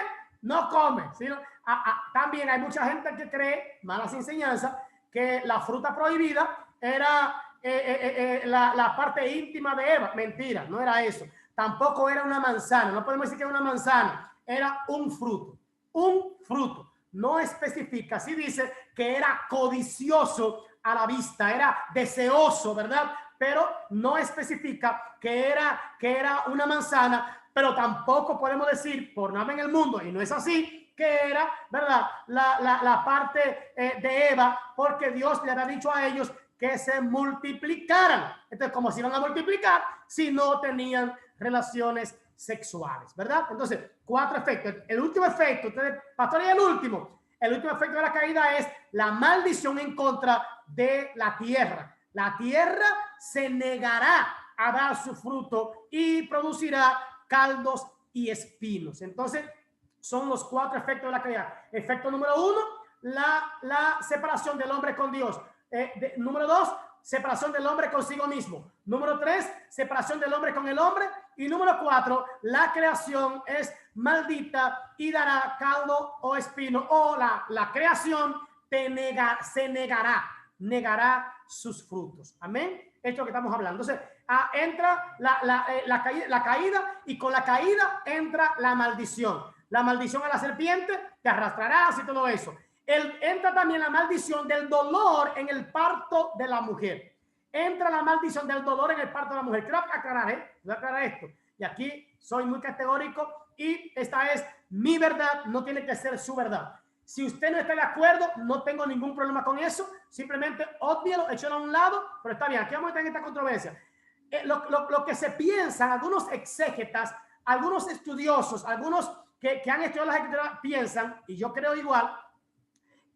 no come. Si no, también hay mucha gente que cree, malas enseñanzas, que la fruta prohibida era la parte íntima de Eva. Mentira, no era eso. Tampoco era una manzana, no podemos decir que era una manzana, era un fruto. Un fruto. No especifica, sí dice que era codicioso a la vista, era deseoso, ¿verdad? Pero no especifica que era una manzana, pero tampoco podemos decir por nada en el mundo, y no es así, que era, ¿verdad? La parte de Eva, porque Dios le había dicho a ellos que se multiplicaran. Entonces, ¿cómo se iban a multiplicar si no tenían relaciones sexuales, ¿verdad? Entonces, 4 efectos. El último efecto, ustedes, pastor, y el último efecto de la caída es la maldición en contra de la tierra. La tierra se negará a dar su fruto y producirá caldos y espinos. Entonces, son los 4 efectos de la caída. Efecto número 1, la separación del hombre con Dios. Número 2, separación del hombre consigo mismo. Número 3, separación del hombre con el hombre. Y número 4, la creación es maldita y dará caldo o espino, o la creación se negará sus frutos. Amén. Esto es lo que estamos hablando. Entonces, entra la caída, y con la caída entra la maldición. La maldición a la serpiente, te arrastrarás y todo eso. Entra también la maldición del dolor en el parto de la mujer. Entra la maldición del dolor en el parto de la mujer. Quiero aclarar esto. Y aquí soy muy categórico, y esta es mi verdad, no tiene que ser su verdad. Si usted no está de acuerdo, no tengo ningún problema con eso. Simplemente obvielo, échalo a un lado, pero está bien. Aquí vamos a estar en esta controversia. Lo que se piensa, algunos exégetas, algunos estudiosos, algunos que han estudiado las escrituras piensan, y yo creo igual,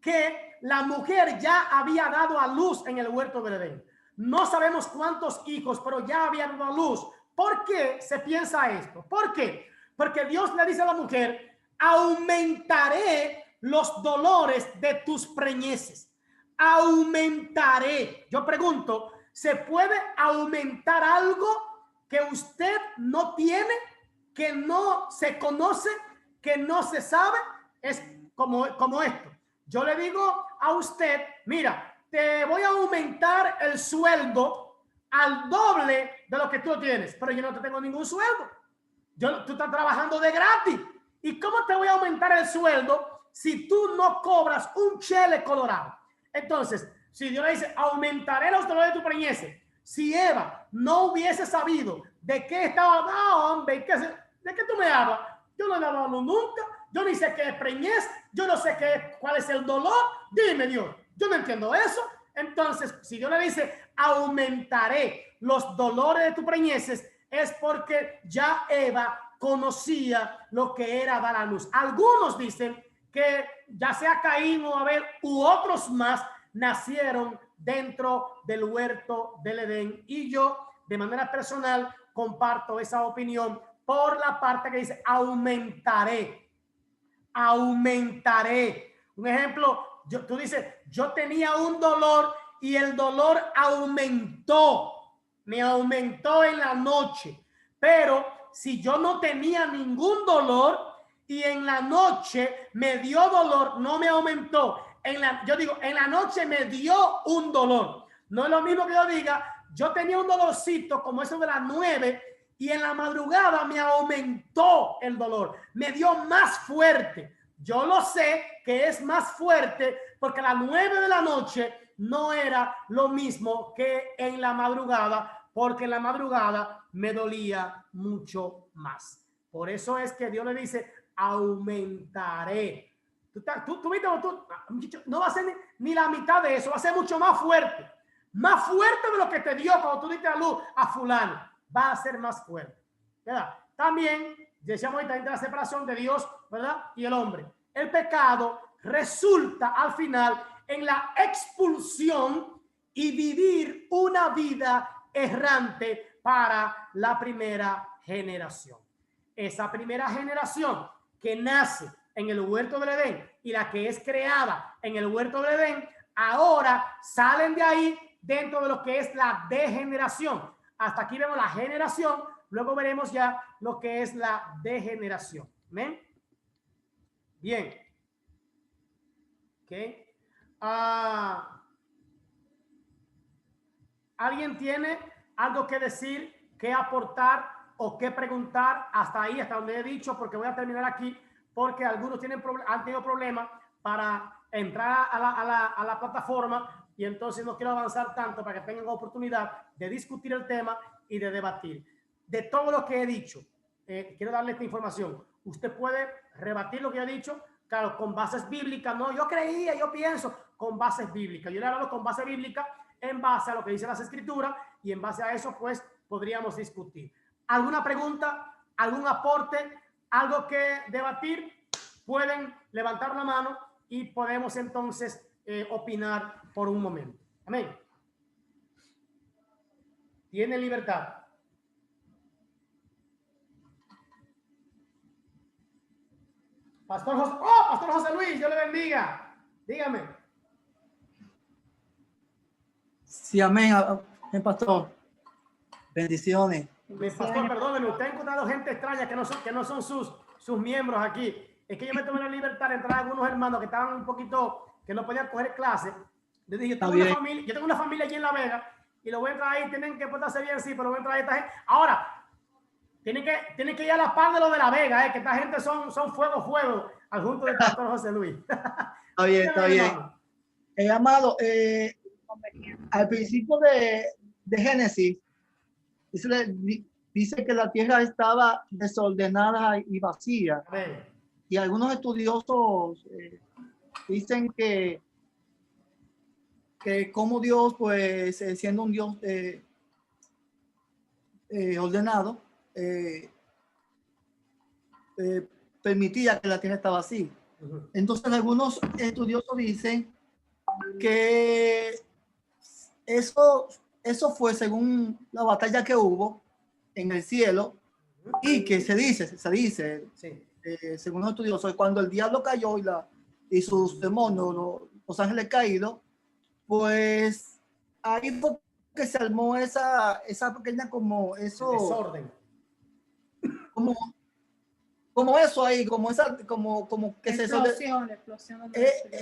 que la mujer ya había dado a luz en el huerto del Edén. No sabemos cuántos hijos, pero ya había dado a luz. ¿Por qué se piensa esto? ¿Por qué? Porque Dios le dice a la mujer, aumentaré los dolores de tus preñeces. Aumentaré. Yo pregunto, ¿se puede aumentar algo que usted no tiene, que no se conoce, que no se sabe? Es como esto. Yo le digo a usted, mira, te voy a aumentar el sueldo al doble de lo que tú tienes, pero yo no te tengo ningún sueldo. Tú estás trabajando de gratis. ¿Y cómo te voy a aumentar el sueldo si tú no cobras un chele colorado? Entonces, si Dios le dice, aumentaré los dolores de tu preñez, si Eva no hubiese sabido de qué estaba, hombre, ¿de qué tú me hablas? Yo no he hablado nunca, yo ni sé qué es preñez, yo no sé cuál es el dolor. Dime, Dios, yo no entiendo eso. Entonces, si Dios le dice, aumentaré los dolores de tu preñeces, es porque ya Eva conocía lo que era dar a luz. Algunos dicen que ya sea Caín o Abel u otros más nacieron dentro del huerto del Edén, y yo de manera personal comparto esa opinión por la parte que dice aumentaré. Un ejemplo, tú dices, yo tenía un dolor y el dolor me aumentó en la noche, pero si yo no tenía ningún dolor y en la noche me dio dolor, no me aumentó. Yo digo, en la noche me dio un dolor. No es lo mismo que yo diga, yo tenía un dolorcito como eso de las 9 y en la madrugada me aumentó el dolor, me dio más fuerte. Yo lo sé que es más fuerte porque a las 9 de la noche no era lo mismo que en la madrugada, porque en la madrugada me dolía mucho más. Por eso es que Dios le dice, aumentaré. Tú viste, no va a ser ni la mitad de eso, va a ser mucho más fuerte. Más fuerte de lo que te dio cuando tú diste a luz a fulano. Va a ser más fuerte, ¿verdad? También decíamos ahorita entre la separación de Dios, ¿verdad? Y el hombre. El pecado resulta al final en la expulsión y vivir una vida errante para la primera generación. Esa primera generación que nace en el huerto del Edén y la que es creada en el huerto del Edén, ahora salen de ahí dentro de lo que es la degeneración. Hasta aquí vemos la generación, luego veremos ya lo que es la degeneración. ¿Ven? Bien. Okay. ¿Alguien tiene algo que decir, que aportar o que preguntar hasta ahí, hasta donde he dicho? Porque voy a terminar aquí, porque algunos han tenido problemas para entrar a la plataforma y entonces no quiero avanzar tanto para que tengan oportunidad de discutir el tema y de debatir. De todo lo que he dicho, quiero darle esta información. Usted puede rebatir lo que he dicho, claro, con bases bíblicas. No, yo pienso con bases bíblicas. Yo le he hablado con base bíblica en base a lo que dicen las escrituras y en base a eso, pues, podríamos discutir. ¿Alguna pregunta? ¿Algún aporte? ¿Algo que debatir? Pueden levantar la mano y podemos entonces opinar por un momento. Amén. Tiene libertad. Pastor José Luis, Dios le bendiga. Dígame. Sí, amén, pastor. Bendiciones. Pastor, perdóneme, usted ha encontrado gente extraña que no son sus miembros aquí. Es que yo me tomé la libertad de entrar a algunos hermanos que estaban un poquito, que no podían coger clase. Les dije, yo tengo una familia aquí en La Vega y lo voy a entrar ahí, tienen que portarse bien, sí, pero voy a entrar a esta gente. Ahora, tienen que ir a la par de lo de La Vega, que esta gente son fuego, al junto del pastor José Luis. Está bien, está bien. Amado, al principio de Génesis, dice que la tierra estaba desordenada y vacía. Amén. Y algunos estudiosos dicen que como Dios, pues siendo un Dios ordenado, permitía que la tierra estaba así. Entonces algunos estudiosos dicen que eso fue según la batalla que hubo en el cielo y que se dice sí. Según los estudiosos, cuando el diablo cayó y sus demonios, los ángeles caídos, pues ahí fue que se armó esa pequeña como eso, el desorden, como eso ahí, como que explosión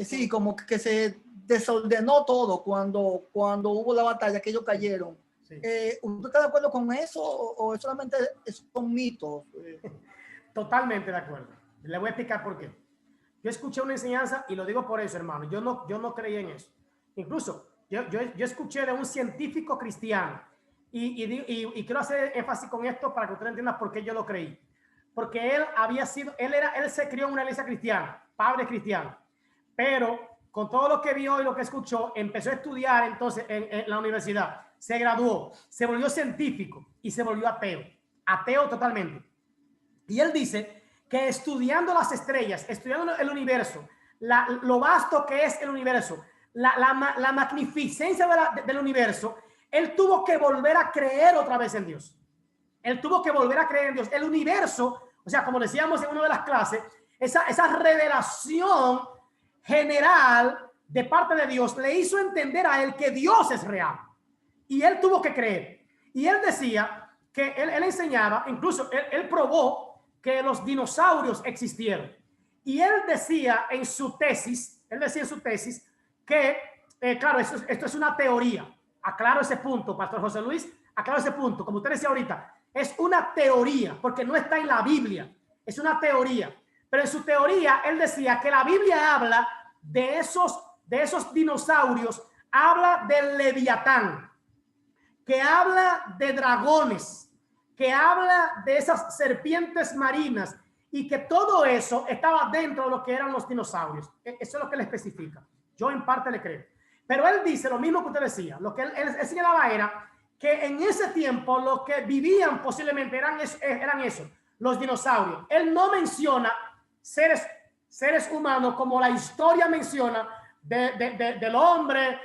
sí, como que se desordenó todo cuando hubo la batalla, que ellos cayeron. Sí. ¿Usted está de acuerdo con eso o solamente son mitos? Totalmente de acuerdo. Le voy a explicar por qué. Yo escuché una enseñanza y lo digo por eso, hermano. Yo no creía en eso. Incluso yo escuché de un científico cristiano y quiero hacer énfasis con esto para que usted entienda por qué yo lo creí. Porque él se crió en una iglesia cristiana, padre cristiano, pero con todo lo que vio y lo que escuchó, empezó a estudiar entonces en la universidad, se graduó, se volvió científico y se volvió ateo totalmente. Y él dice que estudiando las estrellas, estudiando el universo, lo vasto que es el universo, la magnificencia del universo, él tuvo que volver a creer otra vez en Dios. Él tuvo que volver a creer en Dios. El universo, o sea, como decíamos en una de las clases, esa revelación general de parte de Dios le hizo entender a él que Dios es real. Y él tuvo que creer. Y él decía que él enseñaba, incluso él probó que los dinosaurios existieron. Y él decía en su tesis, que, claro, esto es una teoría. Aclaro ese punto, Pastor José Luis, aclaro ese punto. Como usted decía ahorita, es una teoría, porque no está en la Biblia, es una teoría. Pero en su teoría, él decía que la Biblia habla de esos dinosaurios, habla del Leviatán, que habla de dragones, que habla de esas serpientes marinas, y que todo eso estaba dentro de lo que eran los dinosaurios. Eso es lo que le especifica. Yo en parte le creo. Pero él dice lo mismo que usted decía. Lo que él señalaba era que en ese tiempo los que vivían posiblemente eran esos, los dinosaurios. Él no menciona seres humanos como la historia menciona del hombre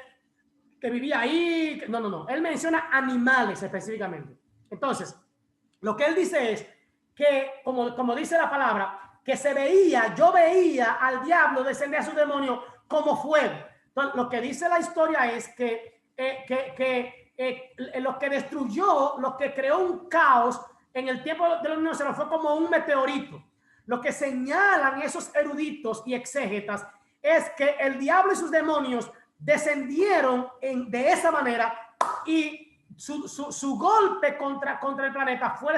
que vivía ahí. No. Él menciona animales específicamente. Entonces, lo que él dice es que, como dice la palabra, que se veía, yo veía al diablo descender a su demonio como fuego. Entonces, lo que dice la historia es que lo que destruyó, lo que creó un caos en el tiempo de los niños fue como un meteorito. Lo que señalan esos eruditos y exégetas es que el diablo y sus demonios descendieron de esa manera y su golpe contra el planeta fue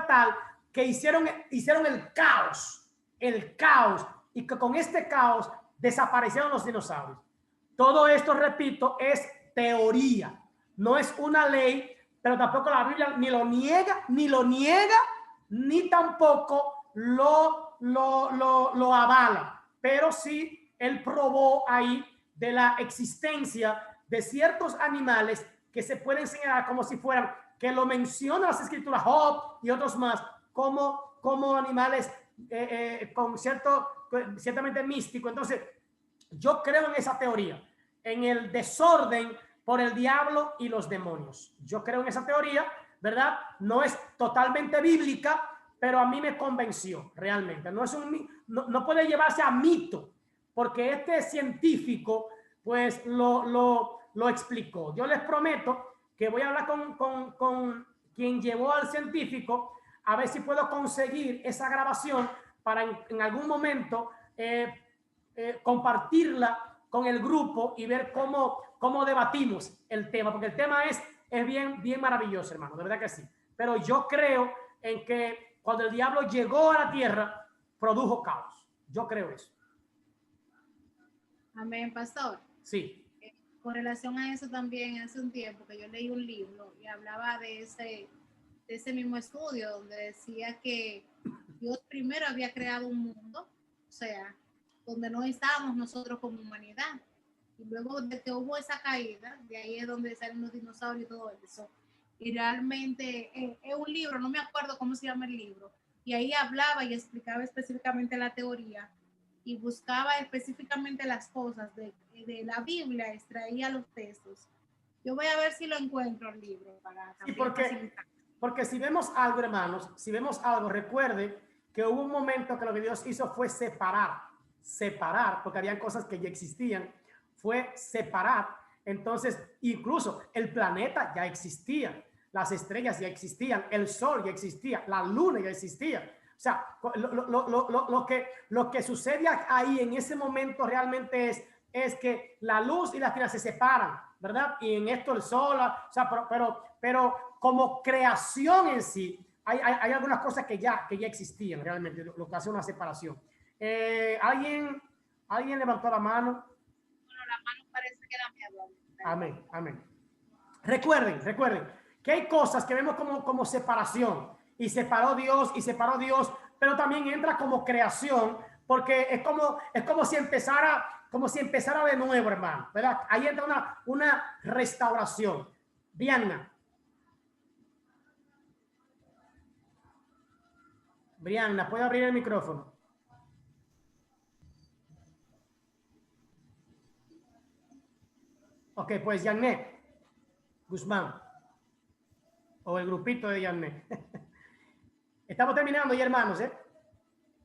tal que hicieron el caos, y que con este caos desaparecieron los dinosaurios. Todo esto, repito, es teoría, no es una ley, pero tampoco la Biblia ni lo niega, ni tampoco lo avala, pero sí él probó ahí de la existencia de ciertos animales que se pueden señalar como si fueran, que lo mencionan las escrituras, Job y otros más, como animales ciertamente místico. Entonces, yo creo en esa teoría, en el desorden por el diablo y los demonios. Yo creo en esa teoría, ¿verdad? No es totalmente bíblica, pero a mí me convenció realmente. No puede llevarse a mito, porque este científico pues lo explicó. Yo les prometo que voy a hablar con quien llevó al científico, a ver si puedo conseguir esa grabación para en algún momento compartirla con el grupo y ver cómo debatimos el tema, porque el tema es bien maravilloso, hermano, de verdad que sí. Pero yo creo en que cuando el diablo llegó a la tierra, produjo caos. Yo creo eso. Amén, pastor. Sí. Con relación a eso también, hace un tiempo que yo leí un libro y hablaba de ese mismo estudio, donde decía que Dios primero había creado un mundo, o sea, donde no estábamos nosotros como humanidad. Y luego de que hubo esa caída, de ahí es donde salen los dinosaurios y todo eso. Y realmente es un libro, no me acuerdo cómo se llama el libro, y ahí hablaba y explicaba específicamente la teoría y buscaba específicamente las cosas de la Biblia, extraía los textos. Yo voy a ver si lo encuentro el libro para sí, porque si vemos algo, hermanos, recuerde que hubo un momento que lo que Dios hizo fue separar, porque habían cosas que ya existían, fue separar. Entonces, incluso el planeta ya existía, las estrellas ya existían, el sol ya existía, la luna ya existía. O sea, lo que sucede ahí en ese momento realmente es que la luz y las tinieblas se separan, ¿verdad? Y en esto el sol, o sea, pero como creación en sí, hay algunas cosas que ya existían realmente, lo que hace una separación. ¿Alguien levantó la mano? Bueno, la mano parece que la mía. Amén. Recuerden que hay cosas que vemos como separación, y separó Dios, pero también entra como creación, porque es como si empezara de nuevo, hermano, ¿verdad? Ahí entra una restauración. Brianna, ¿puede abrir el micrófono? Ok, pues Janet Guzmán, o el grupito de Janet. Estamos terminando ya, hermanos, ¿eh?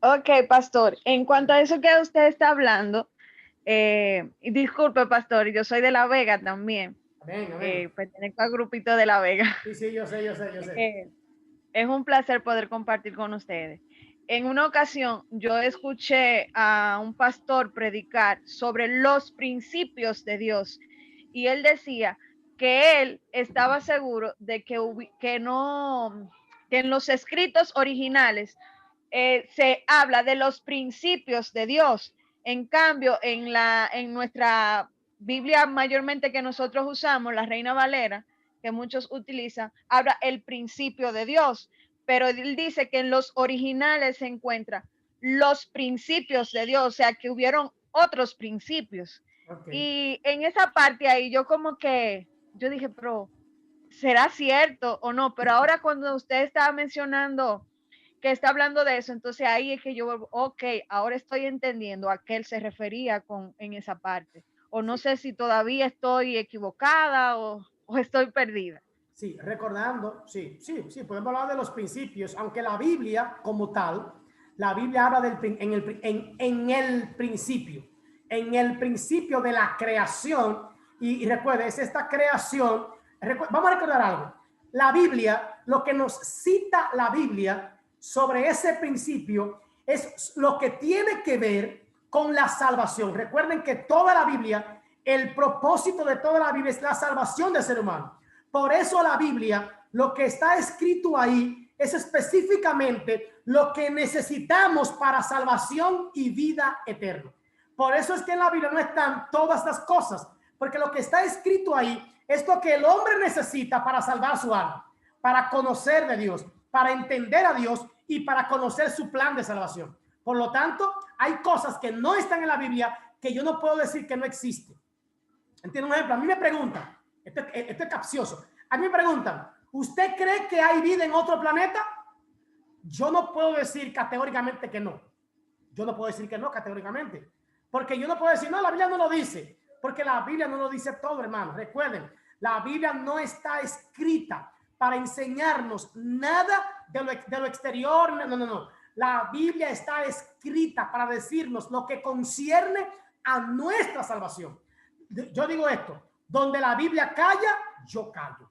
Ok, pastor. En cuanto a eso que usted está hablando, y disculpe, pastor, yo soy de La Vega también. Amén. Pertenezco al grupito de La Vega. Sí, yo sé. Es un placer poder compartir con ustedes. En una ocasión, yo escuché a un pastor predicar sobre los principios de Dios, y él decía que él estaba seguro de que en los escritos originales se habla de los principios de Dios. En cambio, en nuestra Biblia mayormente que nosotros usamos, la Reina Valera, que muchos utilizan, habla el principio de Dios, pero él dice que en los originales se encuentra los principios de Dios, o sea, que hubieron otros principios. Okay. Y en esa parte ahí yo dije, pero ¿será cierto o no? Pero ahora cuando usted estaba mencionando que está hablando de eso, entonces ahí es que yo, ok, ahora estoy entendiendo a qué él se refería en esa parte. O no sé si todavía estoy equivocada o estoy perdida. Sí, recordando, sí, podemos hablar de los principios, aunque la Biblia como tal La Biblia habla en el principio de la creación. Y recuerde, es esta creación. Vamos a recordar algo. La Biblia, lo que nos cita la Biblia sobre ese principio es lo que tiene que ver con la salvación. Recuerden que toda la Biblia, el propósito de toda la Biblia es la salvación del ser humano. Por eso la Biblia, lo que está escrito ahí es específicamente lo que necesitamos para salvación y vida eterna. Por eso es que en la Biblia no están todas las cosas, porque lo que está escrito ahí es lo que el hombre necesita para salvar su alma, para conocer de Dios, para entender a Dios y para conocer su plan de salvación. Por lo tanto, hay cosas que no están en la Biblia que yo no puedo decir que no existen. Entiendo un ejemplo. A mí me preguntan, esto es capcioso. A mí me preguntan, ¿usted cree que hay vida en otro planeta? Yo no puedo decir categóricamente que no. Yo no puedo decir que no categóricamente. Porque yo no puedo decir, no, la Biblia no lo dice. Porque la Biblia no lo dice todo, hermano. Recuerden, la Biblia no está escrita para enseñarnos nada de lo exterior. No. La Biblia está escrita para decirnos lo que concierne a nuestra salvación. Yo digo esto, donde la Biblia calla, yo callo.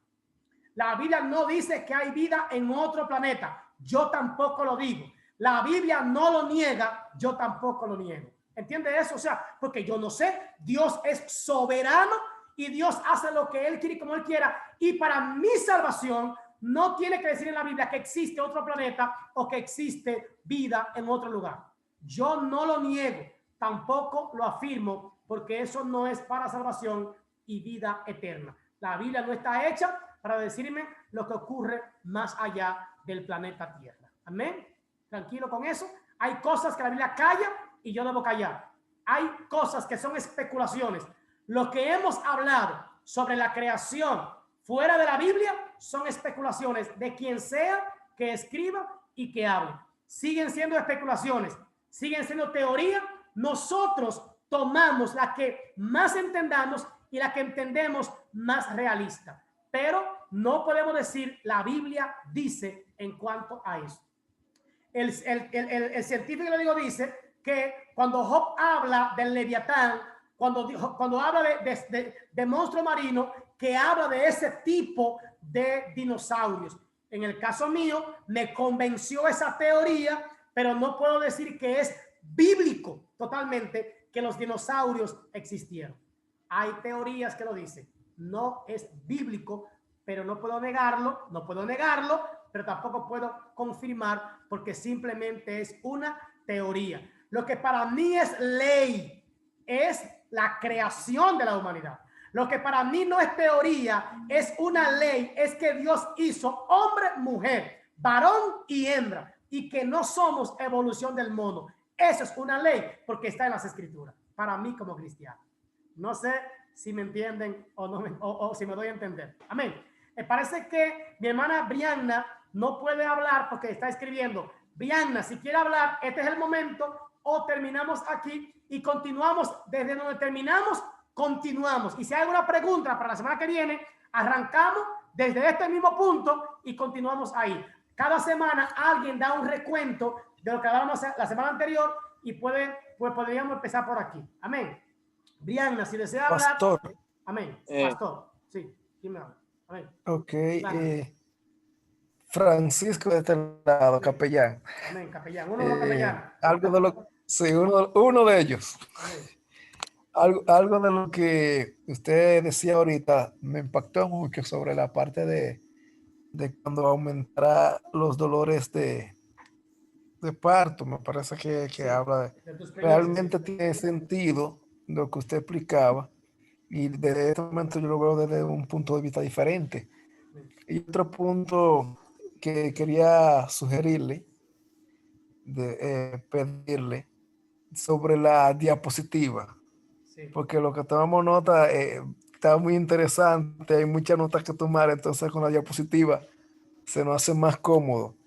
La Biblia no dice que hay vida en otro planeta. Yo tampoco lo digo. La Biblia no lo niega, yo tampoco lo niego. ¿Entiende eso? O sea, porque yo no sé, Dios es soberano y Dios hace lo que Él quiere y como Él quiera. Y para mi salvación no tiene que decir en la Biblia que existe otro planeta o que existe vida en otro lugar. Yo no lo niego, tampoco lo afirmo, porque eso no es para salvación y vida eterna. La Biblia no está hecha para decirme lo que ocurre más allá del planeta Tierra. Amén. Tranquilo con eso. Hay cosas que la Biblia calla y yo debo callar. Hay cosas que son especulaciones. Lo que hemos hablado sobre la creación fuera de la Biblia son especulaciones de quien sea que escriba y que hable. Siguen siendo especulaciones, siguen siendo teoría. Nosotros tomamos la que más entendamos y la que entendemos más realista. Pero no podemos decir la Biblia dice en cuanto a eso. El científico, le digo, dice que cuando Job habla del Leviatán, cuando habla de monstruo marino, que habla de ese tipo de dinosaurios. En el caso mío, me convenció esa teoría, pero no puedo decir que es bíblico totalmente que los dinosaurios existieron. Hay teorías que lo dicen. No es bíblico, pero no puedo negarlo, pero tampoco puedo confirmar porque simplemente es una teoría. Lo que para mí es ley es la creación de la humanidad. Lo que para mí no es teoría, es una ley, es que Dios hizo hombre, mujer, varón y hembra, y que no somos evolución del mono. Eso es una ley porque está en las escrituras, para mí como cristiano. No sé si me entienden o no, o si me doy a entender. Amén. Me parece que mi hermana Brianna no puede hablar porque está escribiendo. Brianna, si quiere hablar, este es el momento, o terminamos aquí y continuamos desde donde terminamos, continuamos. Y si hay alguna pregunta para la semana que viene, arrancamos desde este mismo punto y continuamos ahí. Cada semana alguien da un recuento de lo que hablamos la semana anterior y podríamos empezar por aquí. Amén. Brianna, si desea hablar. Pastor. Amén. Pastor. Sí, dime. Amén. Ok. Francisco de este lado, capellán. Amén, capellán. Uno de los capellanos. Algo de lo, sí, uno de ellos. Algo de lo que usted decía ahorita me impactó mucho sobre la parte de cuando aumentará los dolores de parto. Me parece que sí, habla de realmente tiene sentido lo que usted explicaba y desde este momento yo lo veo desde un punto de vista diferente. Y otro punto que quería sugerirle, pedirle sobre la diapositiva, sí, porque lo que tomamos nota está muy interesante, hay muchas notas que tomar, entonces con la diapositiva se nos hace más cómodo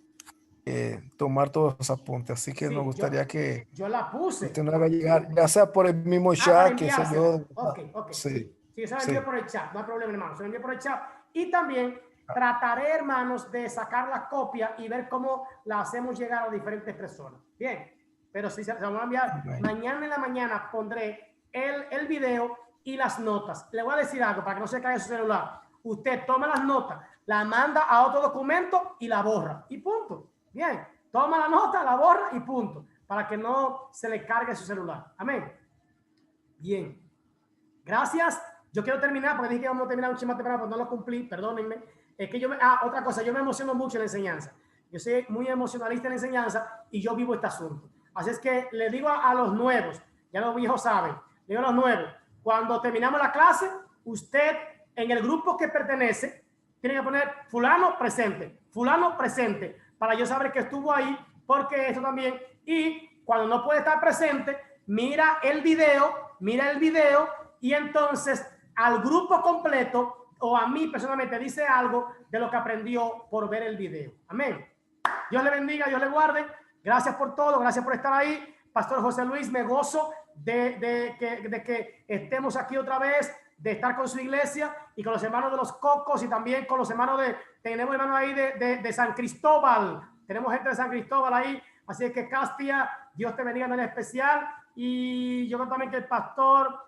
tomar todos los apuntes, así que sí, nos gustaría que yo la puse. Usted nos haga llegar, ya sea por el mismo chat, que sé yo. Ok. Sí, se lo envío por el chat, no hay problema, hermano, se lo envío por el chat. Y también trataré, hermanos, de sacar la copia y ver cómo la hacemos llegar a diferentes personas. Bien, pero si se lo voy a enviar, mañana en la mañana pondré el video y las notas. Le voy a decir algo para que no se caiga su celular. Usted toma las notas, la manda a otro documento y la borra. Y punto. Bien, toma la nota, la borra y punto. Para que no se le cargue su celular. Amén. Bien. Gracias. Yo quiero terminar, porque dije que vamos a terminar un chisme temprano, pero no lo cumplí, perdónenme. Es que otra cosa, yo me emociono mucho en la enseñanza. Yo soy muy emocionalista en la enseñanza y yo vivo este asunto. Así es que le digo a los nuevos, ya los viejos saben, le digo a los nuevos, cuando terminamos la clase, usted en el grupo que pertenece, tiene que poner fulano presente, para yo saber que estuvo ahí, porque eso también, y cuando no puede estar presente, mira el video, y entonces al grupo completo o a mí personalmente dice algo de lo que aprendió por ver el video. Amén. Dios le bendiga, Dios le guarde. Gracias por todo, gracias por estar ahí. Pastor José Luis, me gozo de que estemos aquí otra vez, de estar con su iglesia y con los hermanos de los Cocos y también con los hermanos tenemos hermanos ahí de San Cristóbal. Tenemos gente de San Cristóbal ahí. Así que Castia, Dios te bendiga en especial. Y yo creo también que el pastor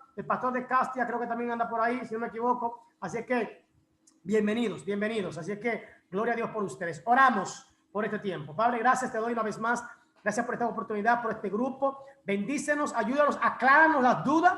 de Castia creo que también anda por ahí, si no me equivoco. Así que bienvenidos. Así que gloria a Dios por ustedes. Oramos por este tiempo. Padre, gracias te doy una vez más. Gracias por esta oportunidad, por este grupo. Bendícenos, ayúdanos, acláranos las dudas.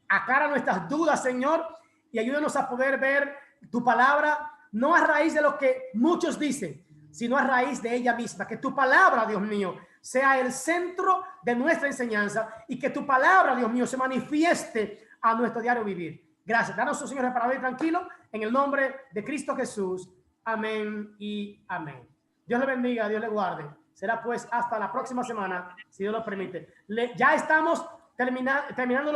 Aclara nuestras dudas, Señor, y ayúdanos a poder ver tu palabra, no a raíz de lo que muchos dicen, sino a raíz de ella misma. Que tu palabra, Dios mío, sea el centro de nuestra enseñanza y que tu palabra, Dios mío, se manifieste a nuestro diario vivir. Gracias. Danos, Señor, para vivir tranquilo en el nombre de Cristo Jesús. Amén y amén. Dios le bendiga, Dios le guarde. Será pues hasta la próxima semana, si Dios lo permite. Ya estamos terminando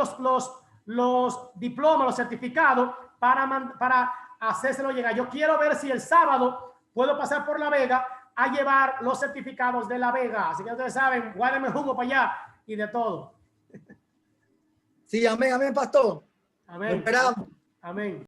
los diplomas, los certificados para hacérselo llegar. Yo quiero ver si el sábado puedo pasar por La Vega a llevar los certificados de La Vega. Así que ustedes saben, guárdenme jugo para allá y de todo. Sí, amén, pastor. Amén. Esperamos. Amén.